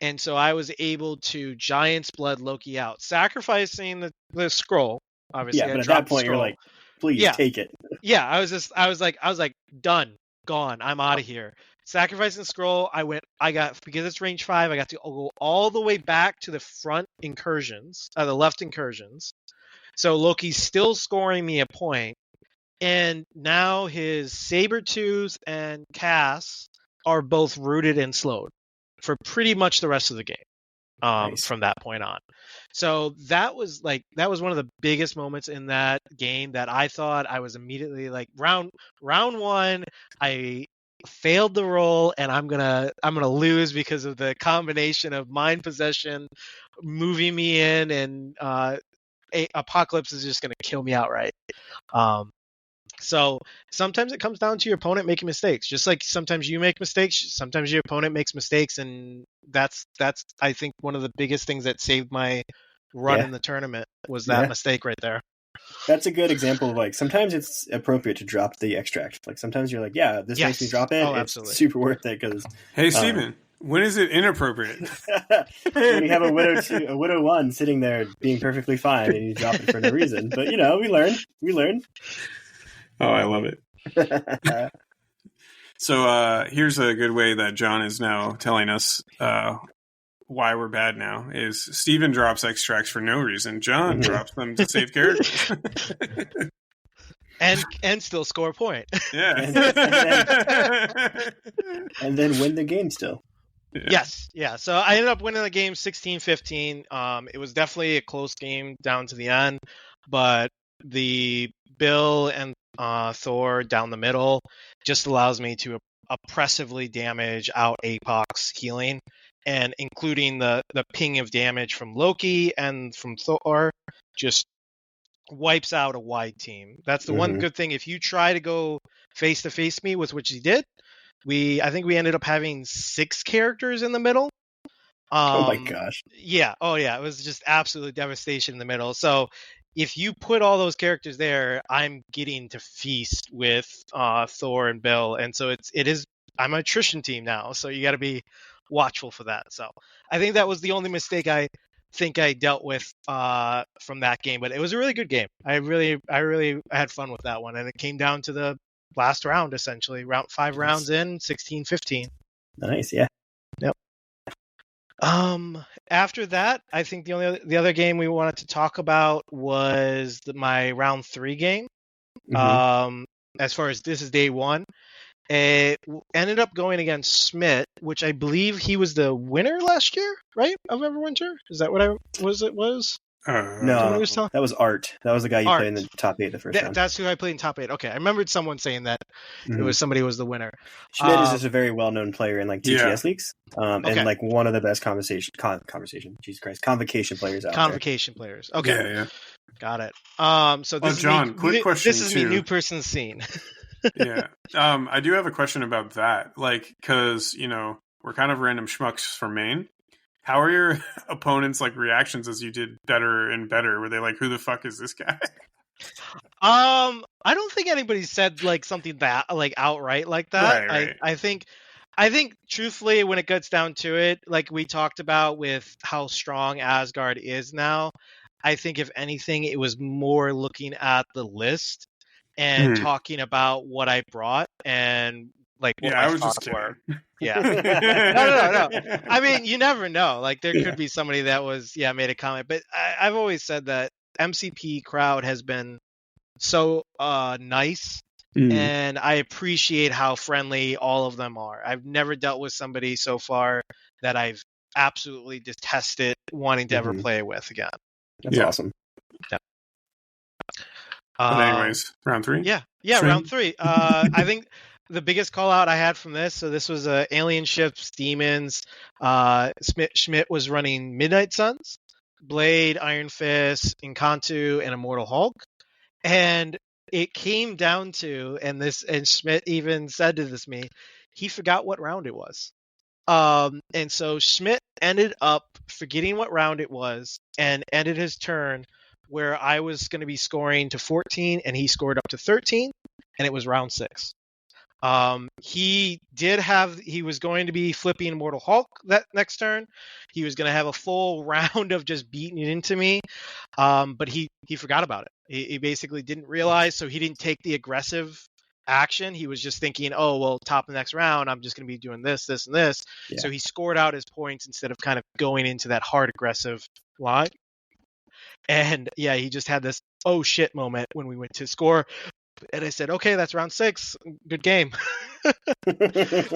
And so I was able to Giant's Blood Loki out, sacrificing the scroll. Obviously, yeah, but at that point you're like, please take it. Yeah, I was like, done, gone. I'm out of here. Sacrificing the scroll, because it's range 5, I got to go all the way back to the front incursions, the left incursions. So Loki's still scoring me a point, and now his Sabretooth and Cass are both rooted and slowed for pretty much the rest of the game. Nice. From that point on. So that was one of the biggest moments in that game that I thought I was immediately like, round 1, I failed the roll, and I'm gonna lose because of the combination of mind possession moving me in, and Apocalypse is just gonna kill me outright. So sometimes it comes down to your opponent making mistakes. Just like sometimes you make mistakes, sometimes your opponent makes mistakes, and that's I think one of the biggest things that saved my run in the tournament was that mistake right there. That's a good example of like sometimes it's appropriate to drop the extract. Like sometimes you're like, yeah, this makes me drop it. Oh, it's absolutely. super worth it because. Hey, Steven, when is it inappropriate? When you have a Widow 1 sitting there being perfectly fine and you drop it for no reason. But we learn. Oh, I love it. So here's a good way that John is now telling us why we're bad now is Steven drops extracts for no reason. John drops them to save characters. and still score a point. Yeah. and then win the game still. Yeah. Yes. Yeah. So I ended up winning the game 16-15. It was definitely a close game down to the end, but the Bill and Thor down the middle just allows me to oppressively damage out Apoc's healing, and including the ping of damage from Loki and from Thor just wipes out a wide team. That's the one good thing. If you try to go face to face me with which he did, I think we ended up having 6 characters in the middle. Oh my gosh. Yeah. Oh yeah. It was just absolute devastation in the middle. So if you put all those characters there, I'm getting to feast with Thor and Bill, and so I'm an attrition team now, so you got to be watchful for that. So I think that was the only mistake I think I dealt with from that game, but it was a really good game. I really had fun with that one, and it came down to the last round essentially, 5 rounds in, 16-15. Nice, yeah. Yep. After that, I think the other game we wanted to talk about was my round 3 game. As far as this is day 1, it ended up going against Smith, which I believe he was the winner last year, right? Of Everwinter? Is that what it was? No, that was Art. That was the guy you played in the top 8 the first round. That's who I played in top 8. Okay, I remembered someone saying that it was somebody who was the winner. Schmidt is just a very well-known player in like TTS leagues, and like one of the best convocation players out Convocation players. Okay, yeah. Got it. So this John, quick question. This is me, new person scene. Yeah. I do have a question about that. Like, because we're kind of random schmucks from Maine. How are your opponents' like reactions as you did better and better? Were they like, "Who the fuck is this guy"? I don't think anybody said like something that like outright like that. Right. I think truthfully, when it gets down to it, like we talked about with how strong Asgard is now, I think if anything, it was more looking at the list and talking about what I brought and like what I my was thoughts just were. kidding. Yeah. No. I mean, you never know. Like there could be somebody that was made a comment, but I've always said that MCP crowd has been so nice, and I appreciate how friendly all of them are. I've never dealt with somebody so far that I've absolutely detested wanting to ever play with again. That's awesome. Yeah. But anyways, round 3? Yeah, round 3. I think the biggest call out I had from this, so this was Alien Ships, Demons. Schmidt was running Midnight Suns, Blade, Iron Fist, Encanto, and Immortal Hulk. And it came down to, and Schmidt even said to me, he forgot what round it was. And so Schmidt ended up forgetting what round it was and ended his turn where I was going to be scoring to 14 and he scored up to 13, and it was round 6. He was going to be flipping Immortal Hulk that next turn. He was going to have a full round of just beating it into me. But he forgot about it. He basically didn't realize, so he didn't take the aggressive action. He was just thinking, oh, well, top of the next round, I'm just going to be doing this, this, and this. Yeah. So he scored out his points instead of kind of going into that hard aggressive line. And yeah, he just had this oh shit moment when we went to score. And I said, okay, that's round 6. Good game.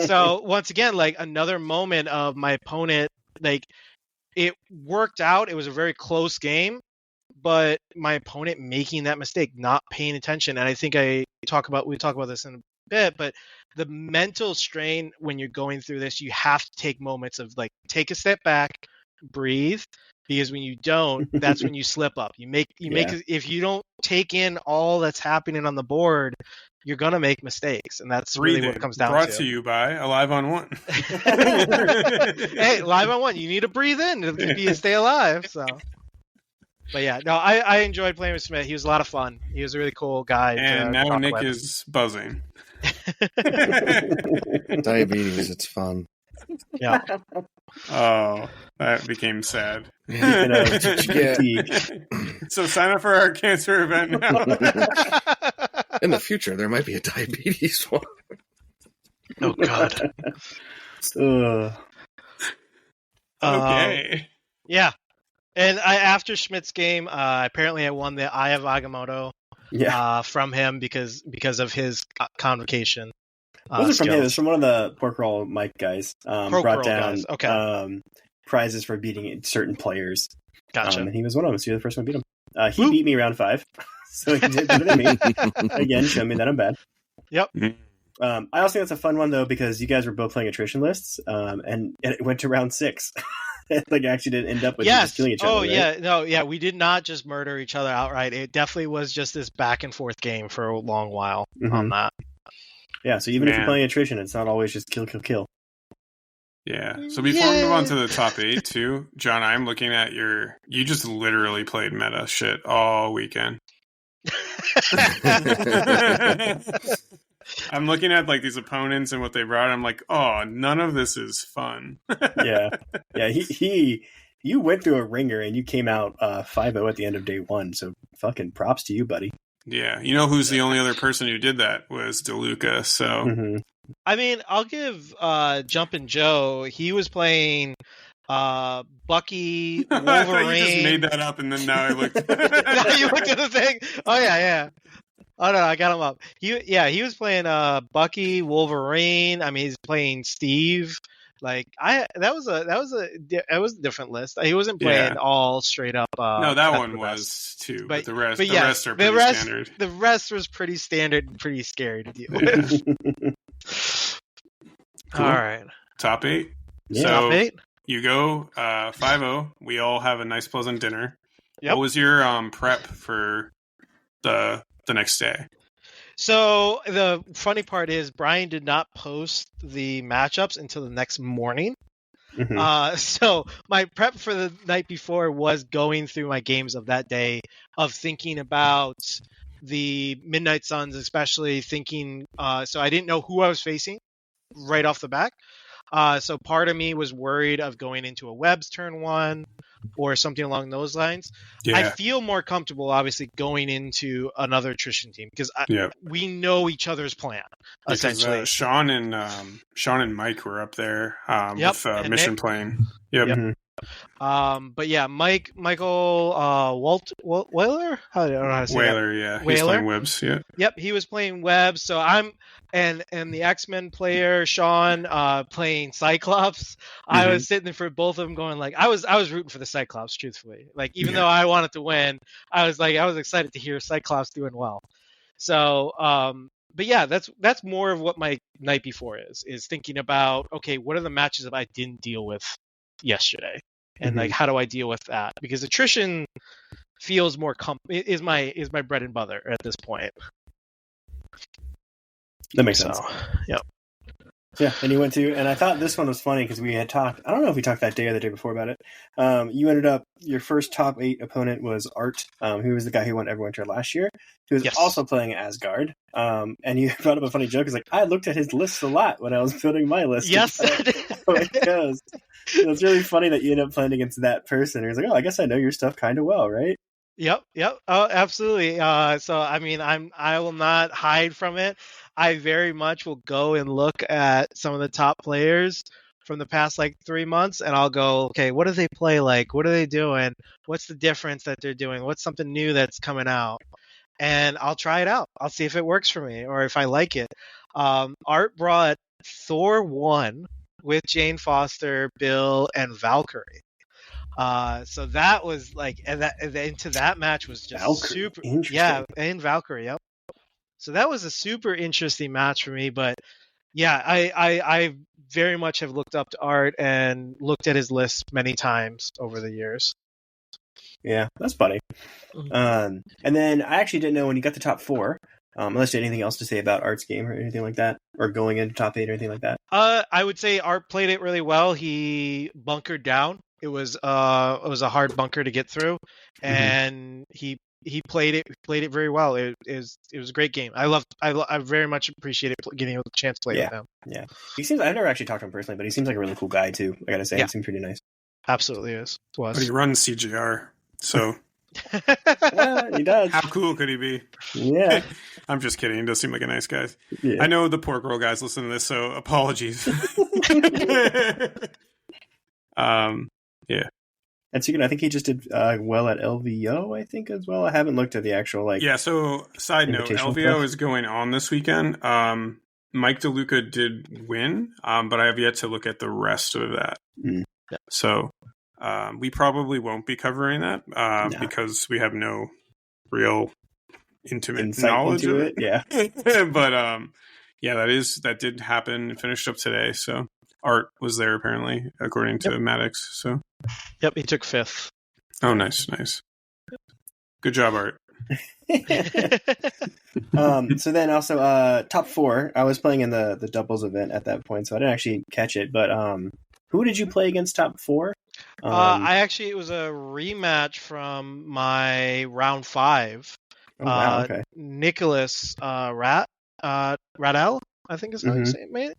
So once again, like another moment of my opponent, like it worked out. It was a very close game, but my opponent making that mistake, not paying attention. And I think we talk about this in a bit, but the mental strain when you're going through this, you have to take moments of like, take a step back, breathe. Because when you don't, that's when you slip up. If you don't take in all that's happening on the board, you're gonna make mistakes, and that's really what it comes down to. Brought to you by Alive on One. Hey, Live on One, you need to breathe in to stay alive. So, but yeah, no, I enjoyed playing with Smith. He was a lot of fun. He was a really cool guy. And now Nick is buzzing. Diabetes, it's fun. Yeah. Oh, that became sad. So sign up for our cancer event now. In the future, there might be a diabetes one. Oh, God. Okay. Yeah. And after Schmidt's game, apparently I won the Eye of Agamotto from him because of his convocation. It wasn't from him. It was from one of the Pork Roll Mike guys. Brought down prizes for beating certain players. Gotcha. And he was one of them, so you're the first one to beat him. He beat me round 5, so he did better than me. Again, show me that I'm bad. Yep. I also think that's a fun one, though, because you guys were both playing attrition lists, and it went to round 6. Like, actually didn't end up with just killing each other. Oh, right? We did not just murder each other outright. It definitely was just this back and forth game for a long while on that. Yeah, so even if you're playing attrition, it's not always just kill, kill, kill. Yeah. So before we move on to the top 8, too, John, I'm looking at you just literally played meta shit all weekend. I'm looking at like these opponents and what they brought. I'm like, oh, none of this is fun. Yeah. You went through a ringer and you came out 5-0 at the end of day 1. So fucking props to you, buddy. Yeah, you know who's the only other person who did that was DeLuca. So, I mean, I'll give Jumpin' Joe. He was playing Bucky, Wolverine. I thought you just made that up, and then now I looked. Now you looked at the thing. Oh yeah. Oh no, I got him up. He was playing Bucky, Wolverine. I mean, he's playing Steve. Like that was a different list. He wasn't playing all straight up. No, that one was too. But the rest are pretty standard. The rest was pretty standard and pretty scary to deal with. Cool. All right, top 8. Yeah. So top 8. You go 5-0. We all have a nice, pleasant dinner. Yep. What was your prep for the next day? So the funny part is Brian did not post the matchups until the next morning. So my prep for the night before was going through my games of that day, of thinking about the Midnight Suns, especially thinking. So I didn't know who I was facing right off the bat. So part of me was worried of going into a Webb's turn 1 or something along those lines. Yeah. I feel more comfortable, obviously, going into another attrition team because we know each other's plan, essentially. Sean and Mike were up there with Mission Plane. Yep. But yeah, Michael Whaler? I don't know how to say Whaler, that. He's playing Webs, Yep, he was playing Webs. So I'm and the X-Men player, Sean, playing Cyclops. I was sitting there for both of them going like I was rooting for the Cyclops, truthfully. Like even though I wanted to win, I was excited to hear Cyclops doing well. So but yeah, that's more of what my night before is thinking about, okay, what are the matches that I didn't deal with yesterday, and like how do I deal with that, because attrition feels more is my bread and butter at this point. That makes sense. Yeah. Yeah, and you went to, and I thought this one was funny because we had talked, I don't know if we talked that day or the day before about it. You ended up, your first top 8 opponent was Art, who was the guy who won Everwinter last year, who was also playing Asgard. And you brought up a funny joke. It's like, I looked at his lists a lot when I was building my list. Yes. How it goes. It's really funny that you end up playing against that person. He's like, oh, I guess I know your stuff kind of well, right? Yep. Oh, absolutely. So, I mean, I will not hide from it. I very much will go and look at some of the top players from the past 3 months, and I'll go, okay, what do they play like? What are they doing? What's the difference that they're doing? What's something new that's coming out? And I'll try it out. I'll see if it works for me or if I like it. Art brought Thor 1 with Jane Foster, Bill, and Valkyrie. So that was into that match was just Valkyrie. super. Interesting. Yeah, and Valkyrie. Yep. So that was a super interesting match for me. But yeah, I very much have looked up to Art and looked at his list many times over the years. Yeah, that's funny. And then I actually didn't know when you got the top 4. Unless you had anything else to say about Art's game or anything like that, or going into top 8 or anything like that. I would say Art played it really well. He bunkered down. It was a hard bunker to get through, and he played it very well. It was a great game. I very much appreciated getting a chance to play with him. Yeah, he seems. I've never actually talked to him personally, but he seems like a really cool guy too. I gotta say, he seemed pretty nice. Absolutely is. But he runs CGR, so. Well, he does. How cool could he be? Yeah. I'm just kidding. He does seem like a nice guy. Yeah. I know the Pork Roll guys listen to this, so apologies. Yeah. And so, I think he just did well at LVO, I think, as well. I haven't looked at the actual, Yeah, so, side note, LVO is going on this weekend. Mike DeLuca did win, but I have yet to look at the rest of that. So, we probably won't be covering that because we have no real intimate insight knowledge into of it. Yeah. But that did happen and finished up today. So Art was there apparently, according to Maddox. So yep, he took 5th. Oh, nice. Good job, Art. So then also top 4. I was playing in the doubles event at that point, so I didn't actually catch it. But who did you play against top 4? It was a rematch from my round 5. Oh, wow, okay. Nicholas Radel, I think is how you say it, mate.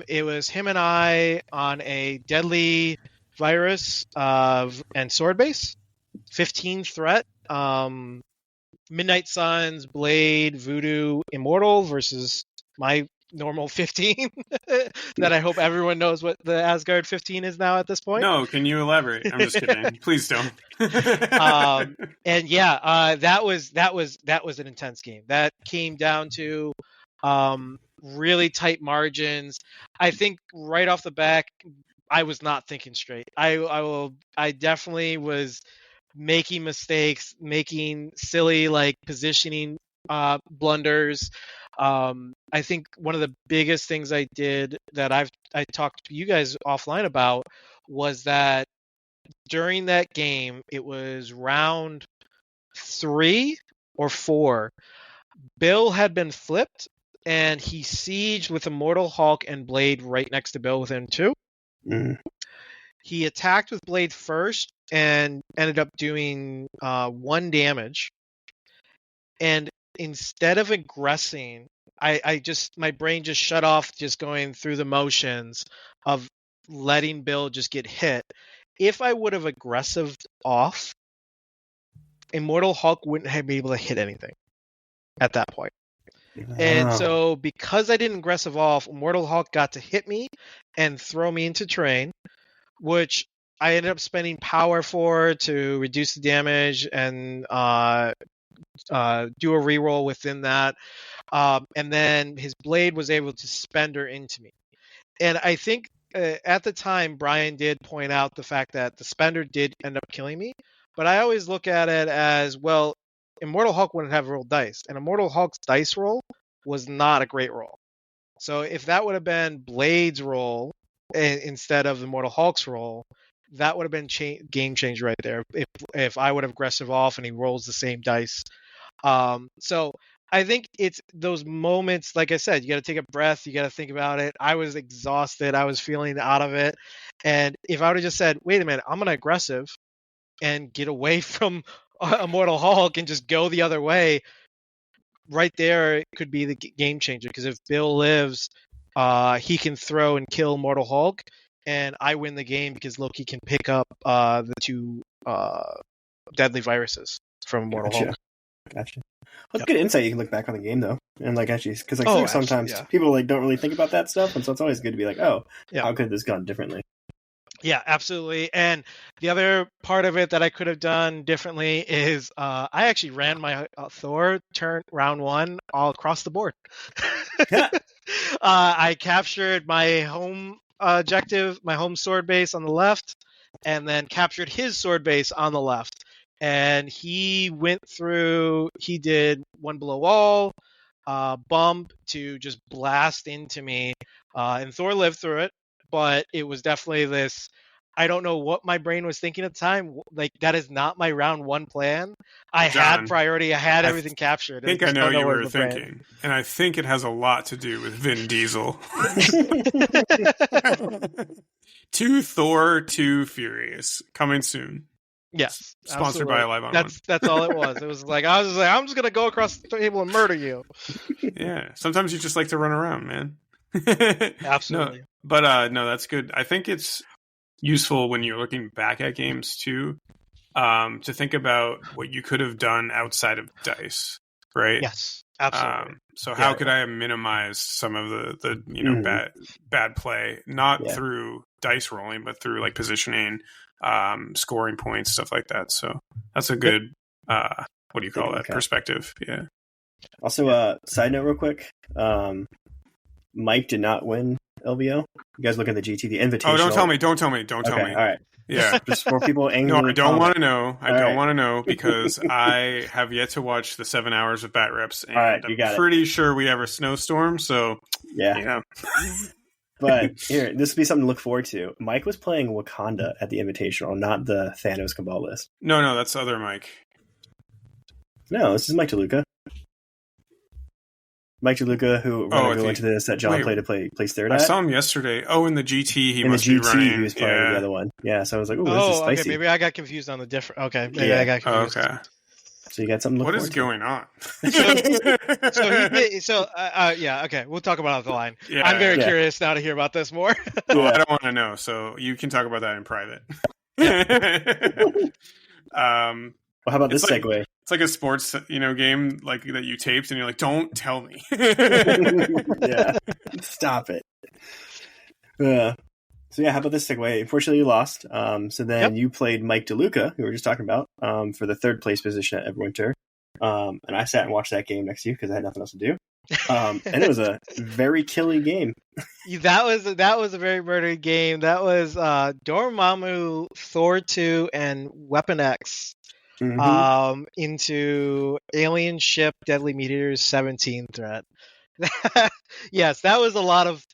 It was him and I on a deadly virus and sword base, 15 threat. Midnight Suns, Blade, Voodoo, Immortal versus my normal 15 that I hope everyone knows what the Asgard 15 is now at this point. No, can you elaborate? I'm just kidding. Please don't. And yeah, that was an intense game. That came down to really tight margins. I think right off the back, I was not thinking straight. I definitely was making mistakes, making silly positioning blunders. I think one of the biggest things I did that I talked to you guys offline about was that during that game, it was round 3 or 4. Bill had been flipped, and he sieged with Immortal Hulk and Blade right next to Bill within 2. He attacked with Blade first and ended up doing 1 damage. And instead of aggressing, my brain just shut off, just going through the motions of letting Bill just get hit. If I would have aggressive off, Immortal Hulk wouldn't have been able to hit anything at that point. And so because I didn't aggressive off, Immortal Hulk got to hit me and throw me into terrain, which I ended up spending power for to reduce the damage and do a reroll within that. And then his Blade was able to spend her into me. And I think at the time, Brian did point out the fact that the spender did end up killing me. But I always look at it as, well, Immortal Hulk wouldn't have rolled dice. And Immortal Hulk's dice roll was not a great roll. So if that would have been Blade's roll instead of the Mortal Hulk's roll, that would have been game changer right there. If I would have aggressive off and he rolls the same dice. So I think it's those moments, like I said, you got to take a breath. You got to think about it. I was exhausted. I was feeling out of it. And if I would have just said, wait a minute, I'm going to aggressive and get away from Immortal Hulk and just go the other way, right there, it could be the game changer. Because if Bill lives, he can throw and kill Mortal Hulk, and I win the game because Loki can pick up the 2 deadly viruses from Mortal Hulk. Gotcha. Well, good insight. You can look back on the game though, and like actually, because like I think sometimes people like don't really think about that stuff, and so it's always good to be like, oh, how could this gone differently? Yeah, absolutely. And the other part of it that I could have done differently is I actually ran my Thor turn round 1 all across the board. I captured my home objective, my home sword base on the left, and then captured his sword base on the left. And he went through, he did one below all, bump to just blast into me. And Thor lived through it, but it was definitely this, I don't know what my brain was thinking at the time. Like, that is not my round 1 plan. I had priority. I had everything captured. I think I know you were thinking. And I think it has a lot to do with Vin Diesel. 2 Thor, 2 Furious. Coming soon. Yes. Sponsored by Live on One. That's all it was. It was like, I was like, I'm just going to go across the table and murder you. Yeah. Sometimes you just like to run around, man. Absolutely. No, but no, that's good. I think it's useful when you're looking back at games too, to think about what you could have done outside of dice, right? Yes, absolutely. So how could I have minimized some of the bad play, not through dice rolling, but through like positioning, scoring points, stuff like that. So that's a good what do you call that? Perspective. Yeah. Also, side note real quick. Mike did not win LVO. You guys look at the GT, the Invitational. Oh, don't tell me. Don't tell me. All right. Yeah. Just for people angry. No, I don't want to know. I don't want to know because I have yet to watch the 7 hours of Bat Reps. And I'm pretty sure we have a snowstorm. So, yeah. But here, this will be something to look forward to. Mike was playing Wakanda at the Invitational, not the Thanos Cabal list. No, that's the other Mike. No, this is Mike DeLuca. Mike DeLuca, who we're going to go into this, that John plays third at. I saw him yesterday. Oh, in the GT, he must be running. He was playing the other one. Yeah, so I was like, oh, this is spicy. Okay, maybe I got confused on the different. Okay, maybe I got confused. Okay. So you got something to look forward to. What is going on? Okay, we'll talk about it off the line. Yeah, I'm very curious now to hear about this more. I don't want to know, so you can talk about that in private. Well, how about this segue? It's like a sports, game like that you taped, and you're like, "Don't tell me." Yeah, stop it. So how about this segue? Unfortunately, you lost. So then you played Mike DeLuca, who we were just talking about, for the 3rd place position at Everwinter. And I sat and watched that game next to you because I had nothing else to do. And it was a very killy game. That was a very murdery game. That was Dormammu, Thor 2, and Weapon X. Into Alien Ship Deadly Meteors 17 threat. Yes, that was a lot of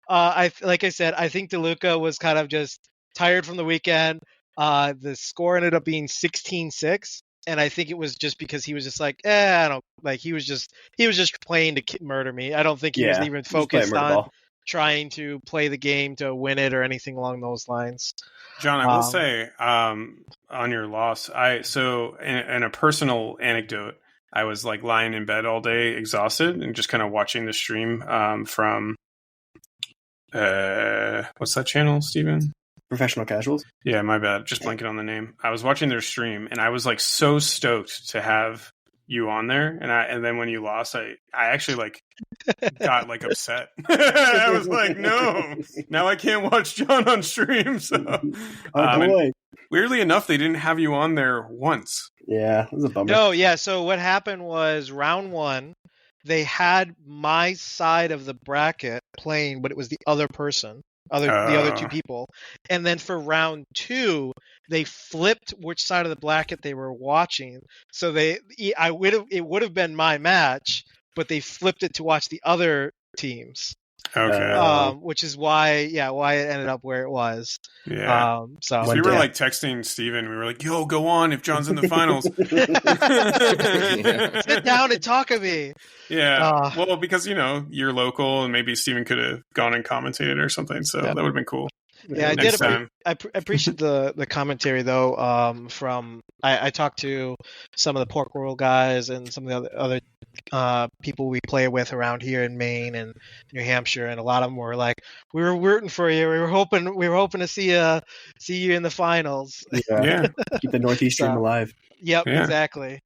like I said, I think DeLuca was kind of just tired from the weekend. The score ended up being 16-6, and I think it was just because he was just like, I don't like. He was just playing to murder me. I don't think he was even focused on trying to play the game to win it or anything along those lines. John, I will say on your loss, in a personal anecdote, I was like lying in bed all day, exhausted, and just kind of watching the stream from what's that channel, Steven? Professional Casuals. Yeah, my bad. Just blanking on the name. I was watching their stream, and I was like so stoked to have you on there, and then when you lost, I actually like got like upset. I was like, no, now I can't watch John on stream. So, boy. Weirdly enough, they didn't have you on there once. Yeah, it was a bummer. No, yeah. So what happened was round 1, they had my side of the bracket playing, but it was the other person. The other 2 people, and then for round 2 they flipped which side of the bracket they were watching. So it would have been my match, but they flipped it to watch the other teams. Okay. Which is why it ended up where it was. Yeah. So we were like texting Steven. We were like, "Yo, go on if John's in the finals." Sit down and talk to me. Yeah. Well, because you're local, and maybe Steven could have gone and commentated or something. So that would have been cool. Yeah, I appreciate the commentary though. From I talked to some of the Pork Roll guys and some of the other people we play with around here in Maine and New Hampshire, and a lot of them were like, "We were rooting for you. We were hoping to see you in the finals." Yeah. Keep the Northeast dream alive. Yep, exactly.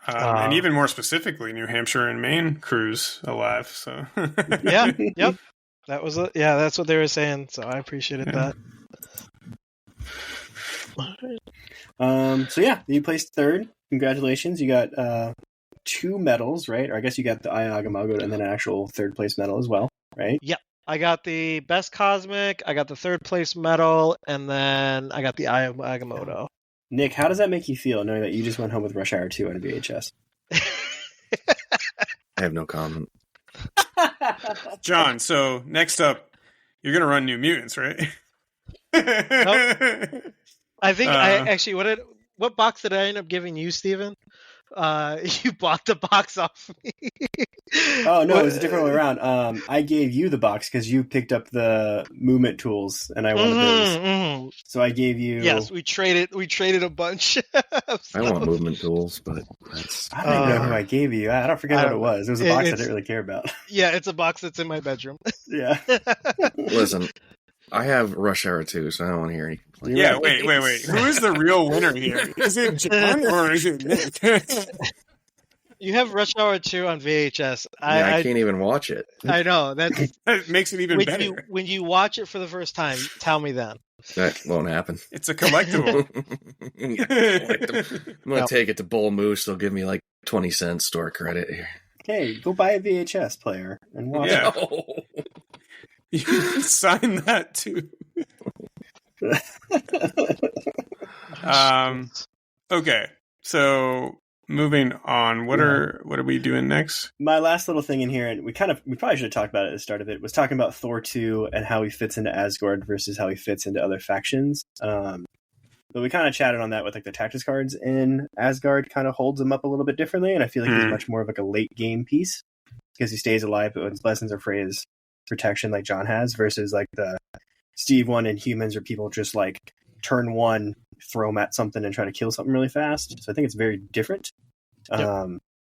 And even more specifically, New Hampshire and Maine crews alive. So yep. That was that's what they were saying. So I appreciated that. So you placed third. Congratulations. You got 2 medals, right? Or I guess you got the Eye Agamotto and then an actual third place medal as well, right? Yep. I got the best cosmic, I got the third place medal, and then I got the Eye Agamotto. Nick, how does that make you feel knowing that you just went home with Rush Hour 2 on a VHS? I have no comment. John, so next up, you're going to run New Mutants, right? Nope. I think I actually, what box did I end up giving you, Steven? You bought the box off me. Oh, no, it was a different way around. I gave you the box because you picked up the movement tools and I wanted those. So I gave you... Yes, we traded a bunch. I want movement tools, but I don't even know who I gave you. I don't forget what it was. It was a box I didn't really care about. Yeah, it's a box that's in my bedroom. Yeah. Listen, I have Rush Hour 2, so I don't want to hear any complaints. Yeah, wait. Who is the real winner here? Is it John or is it Nick? You have Rush Hour 2 on VHS. I can't even watch it. I know. That makes it even better. When you watch it for the first time, tell me then. That won't happen. It's a collectible. I'm going to take it to Bull Moose. They'll give me like 20 cents store credit here. Hey, go buy a VHS player and watch it. No. You sign that too. Okay, so moving on. What are we doing next? My last little thing in here, and we probably should have talked about it at the start of it, was talking about Thor 2 and how he fits into Asgard versus how he fits into other factions. But we kind of chatted on that with like the tactics cards in Asgard kind of holds him up a little bit differently, and I feel like he's much more of like a late game piece because he stays alive, but his lessons are Freya's protection like John has versus like the Steve one in Humans where people just like turn one, throw him at something and try to kill something really fast. So I think it's very different.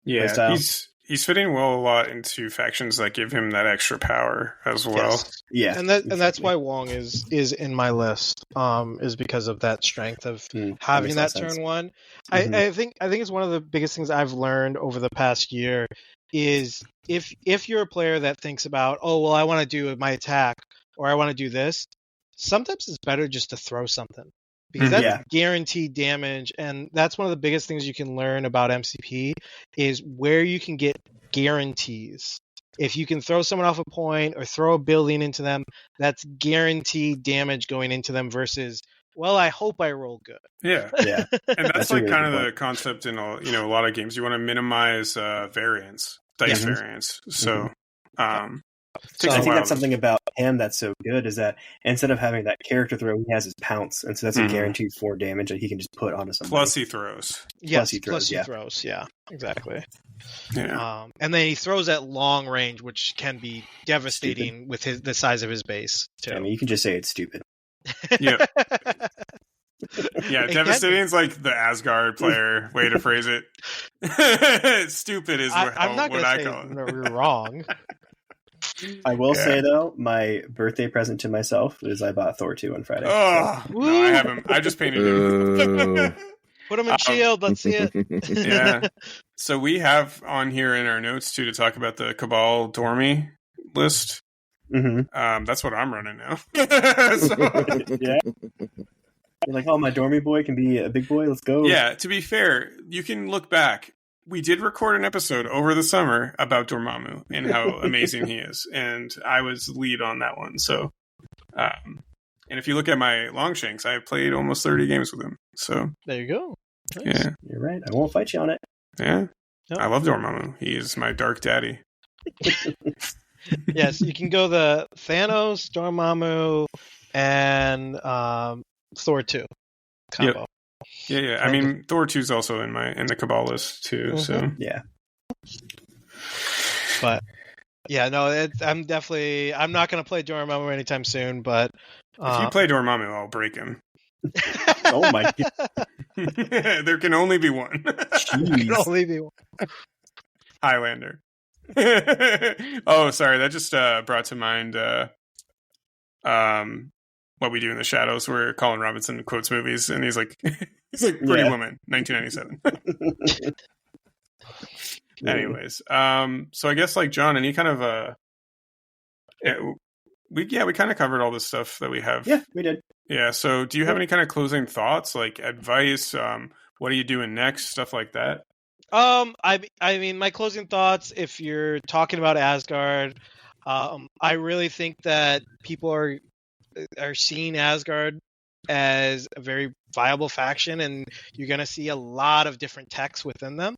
He's fitting well a lot into factions that give him that extra power as well. Yes. Yeah, and that's why Wong is in my list. Is because of that strength of having that turn one. I think it's one of the biggest things I've learned over the past year is if you're a player that thinks about, oh well, I want to do my attack or I want to do this, sometimes it's better just to throw something. Because that's guaranteed damage, and that's one of the biggest things you can learn about MCP is where you can get guarantees. If you can throw someone off a point or throw a building into them, that's guaranteed damage going into them versus, well, I hope I roll good. Yeah. And that's like kind of the concept in a lot of games. You want to minimize variance, dice variance. So So I think that's something about him that's so good is that instead of having that character throw, he has his pounce, and so that's a guaranteed 4 damage that he can just put onto somebody. Plus he throws. Yes, plus he throws. Yeah, exactly. Yeah. And then he throws at long range, which can be devastating with the size of his base too. I mean, you can just say it's stupid. Yeah. Yeah, devastating is like the Asgard player way to phrase it. Stupid is what I call it. You're wrong. I will say though, my birthday present to myself is I bought Thor 2 on Friday. Oh, so. No, I haven't. I just painted him. Put him in shield. Let's see it. Yeah. So we have on here in our notes too to talk about the Cabal Dormy list. That's what I'm running now. Yeah. You're like, oh, my Dormy boy can be a big boy. Let's go. Yeah. To be fair, you can look back. We did record an episode over the summer about Dormammu and how amazing he is. And I was lead on that one. So, and if you look at my Longshanks, I have played almost 30 games with him. So there you go. Nice. Yeah. You're right. I won't fight you on it. Yeah. I love Dormammu. He is my dark daddy. Yes, you can go the Thanos, Dormammu, and Thor 2 combo. Yep. Yeah. I mean, Thor 2 is also in the Cabal list too. Mm-hmm. So yeah. But yeah, no, I'm not going to play Dormammu anytime soon. But if you play Dormammu, I'll break him. Oh my god! There can only be one. There can only be one. Highlander. Oh, sorry. That just brought to mind What We Do in the Shadows, where Colin Robinson quotes movies, and he's like Pretty Woman, 1997. Anyways, so I guess John, any kind of we kind of covered all the stuff that we have. Yeah, we did. Yeah. So, do you have any kind of closing thoughts, advice? What are you doing next? Stuff like that. I mean, my closing thoughts, if you're talking about Asgard, I really think that people are seeing Asgard as a very viable faction, and you're going to see a lot of different techs within them.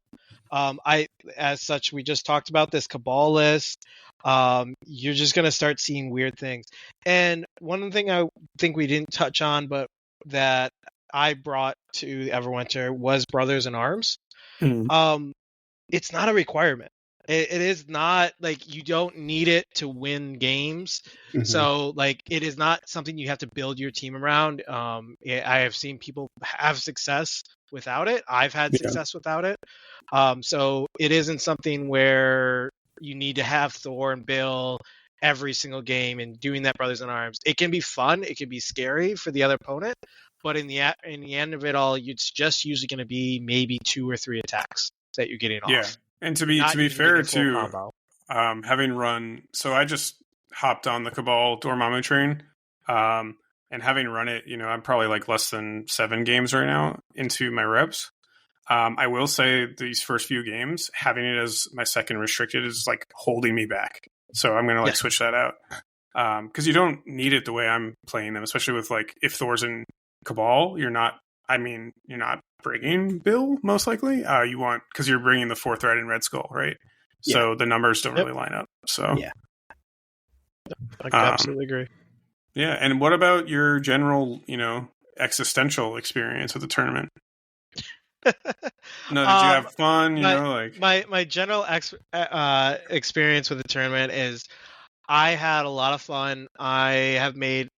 As such, we just talked about this Cabal list. You're just going to start seeing weird things. And one thing I think we didn't touch on, but that I brought to Everwinter was Brothers in Arms. Mm-hmm. It's not a requirement. It is not you don't need it to win games. Mm-hmm. So it is not something you have to build your team around. I have seen people have success without it. I've had success without it. So it isn't something where you need to have Thor and Bill every single game and doing that Brothers in Arms. It can be fun. It can be scary for the other opponent. But in the end of it all, it's just usually going to be maybe 2 or 3 attacks that you're getting off. Yeah, and to be fair too, having run, so I just hopped on the Cabal Dormammu train, and having run it, I'm probably less than 7 games right now into my reps. I will say these first few games, having it as my second restricted is holding me back. So I'm going to switch that out. Because you don't need it the way I'm playing them, especially with if Thor's in Cabal, you're not bringing Bill, most likely. You want, because you're bringing the 4th Red and Red Skull, right? Yeah. So the numbers don't really line up. So yeah, I absolutely agree. Yeah, and what about your general, existential experience with the tournament? No, did you have fun? My general experience with the tournament is I had a lot of fun. I have made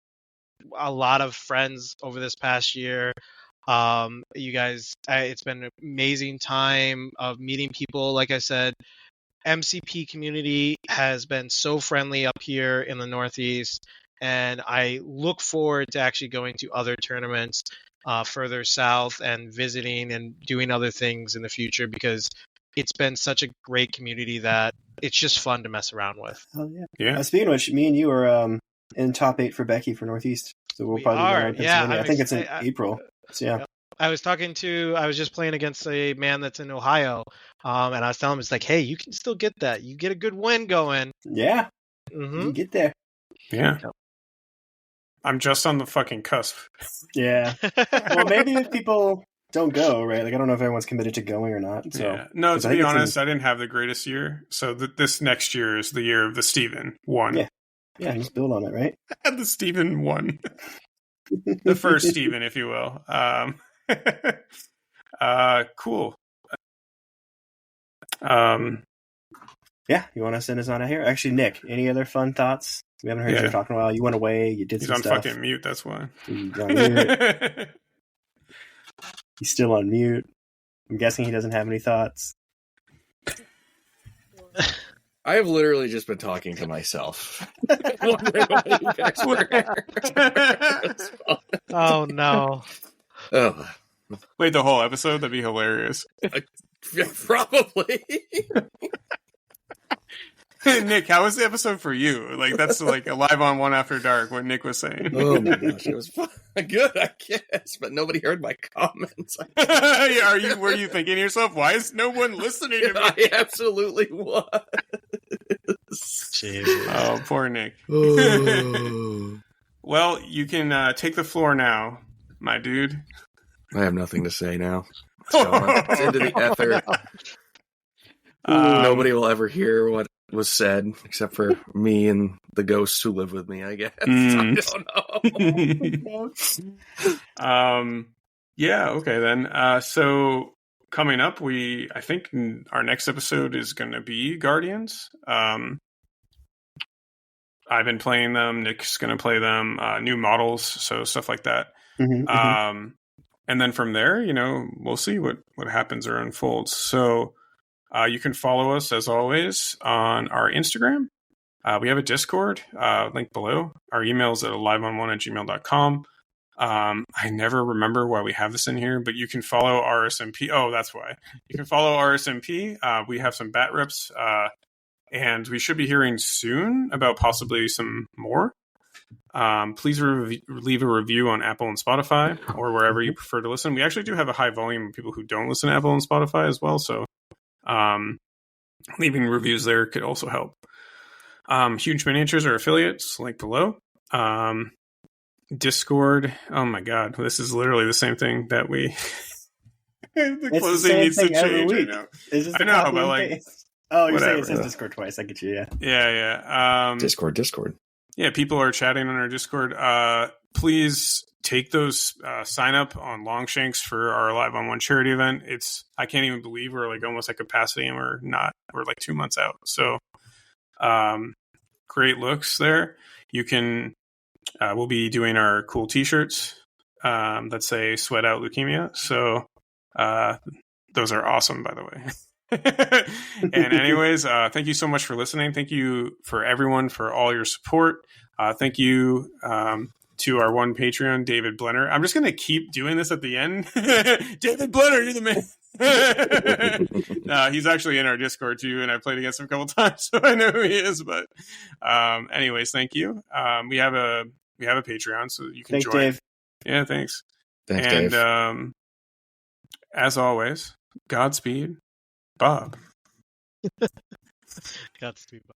a lot of friends over this past year. You guys, it's been an amazing time of meeting people. Like I said, MCP community has been so friendly up here in the Northeast, and I look forward to actually going to other tournaments further south and visiting and doing other things in the future, because it's been such a great community that it's just fun to mess around with. Oh yeah. Speaking of which, me and you are in top 8 for Becky for Northeast, so we'll probably be going to Pennsylvania. I think it's in April. So yeah. I was just playing against a man that's in Ohio, and I was telling him, it's hey, you can still get that. You get a good win going. Yeah. Mm-hmm. You get there. Yeah. I'm just on the fucking cusp. Yeah. Well, maybe if people don't go, right? I don't know if everyone's committed to going or not. So. Yeah. No, to be honest, I didn't have the greatest year. So this next year is the year of the Steven 1. Yeah. Yeah, just build on it, right? The Steven 1. The first Steven, if you will. Cool. Yeah, you want to send us on out here? Actually, Nick, any other fun thoughts? We haven't heard you talking a while. You went away. You did some stuff. He's on fucking mute, that's why. He's on mute. He's still on mute. I'm guessing he doesn't have any thoughts. I have literally just been talking to myself. Oh, no. Oh. Wait, the whole episode? That'd be hilarious. Probably. Nick, how was the episode for you? That's a live on One After Dark, what Nick was saying. Oh my gosh, it was good, I guess, but nobody heard my comments. Were you thinking to yourself, why is no one listening to me? I absolutely was. Jeez. Oh, poor Nick. Oh. Well, you can take the floor now, my dude. I have nothing to say now. It's into the ether. Nobody will ever hear what was said except for me and the ghosts who live with me, I guess. I don't know. Yeah, okay then. So coming up, I think our next episode is going to be Guardians. I've been playing them. Nick's going to play them. New models, so stuff like that. And then from there, we'll see what happens or unfolds. So you can follow us, as always, on our Instagram. We have a Discord, link below. Our email is at aliveon1@gmail.com. I never remember why we have this in here, but you can follow RSMP. Oh, that's why. You can follow RSMP. We have some bat rips, and we should be hearing soon about possibly some more. Please leave a review on Apple and Spotify or wherever you prefer to listen. We actually do have a high volume of people who don't listen to Apple and Spotify as well, so leaving reviews there could also help. Huge Miniatures are affiliates, link below. Discord, oh my god, this is literally the same thing that we the closing needs to change right now. I know, but like oh, you're saying it says Discord twice. I get you, yeah. Discord. Yeah, people are chatting on our Discord. Please take those sign up on Longshanks for our Live on One charity event. I can't even believe we're like almost at capacity and we're like 2 months out. So great looks there. You can we'll be doing our cool t-shirts that say "Sweat Out Leukemia." So those are awesome, by the way. And anyways, thank you so much for listening. Thank you for everyone for all your support. Thank you to our one Patreon, David Blenner. I'm just going to keep doing this at the end. David Blenner, you're the man. He's actually in our Discord too, and I played against him a couple times, so I know who he is. But anyways, thank you. We have a Patreon, so you can join. Dave. Yeah, thanks. Thanks, and Dave. As always, Godspeed, Bob. Godspeed, Bob.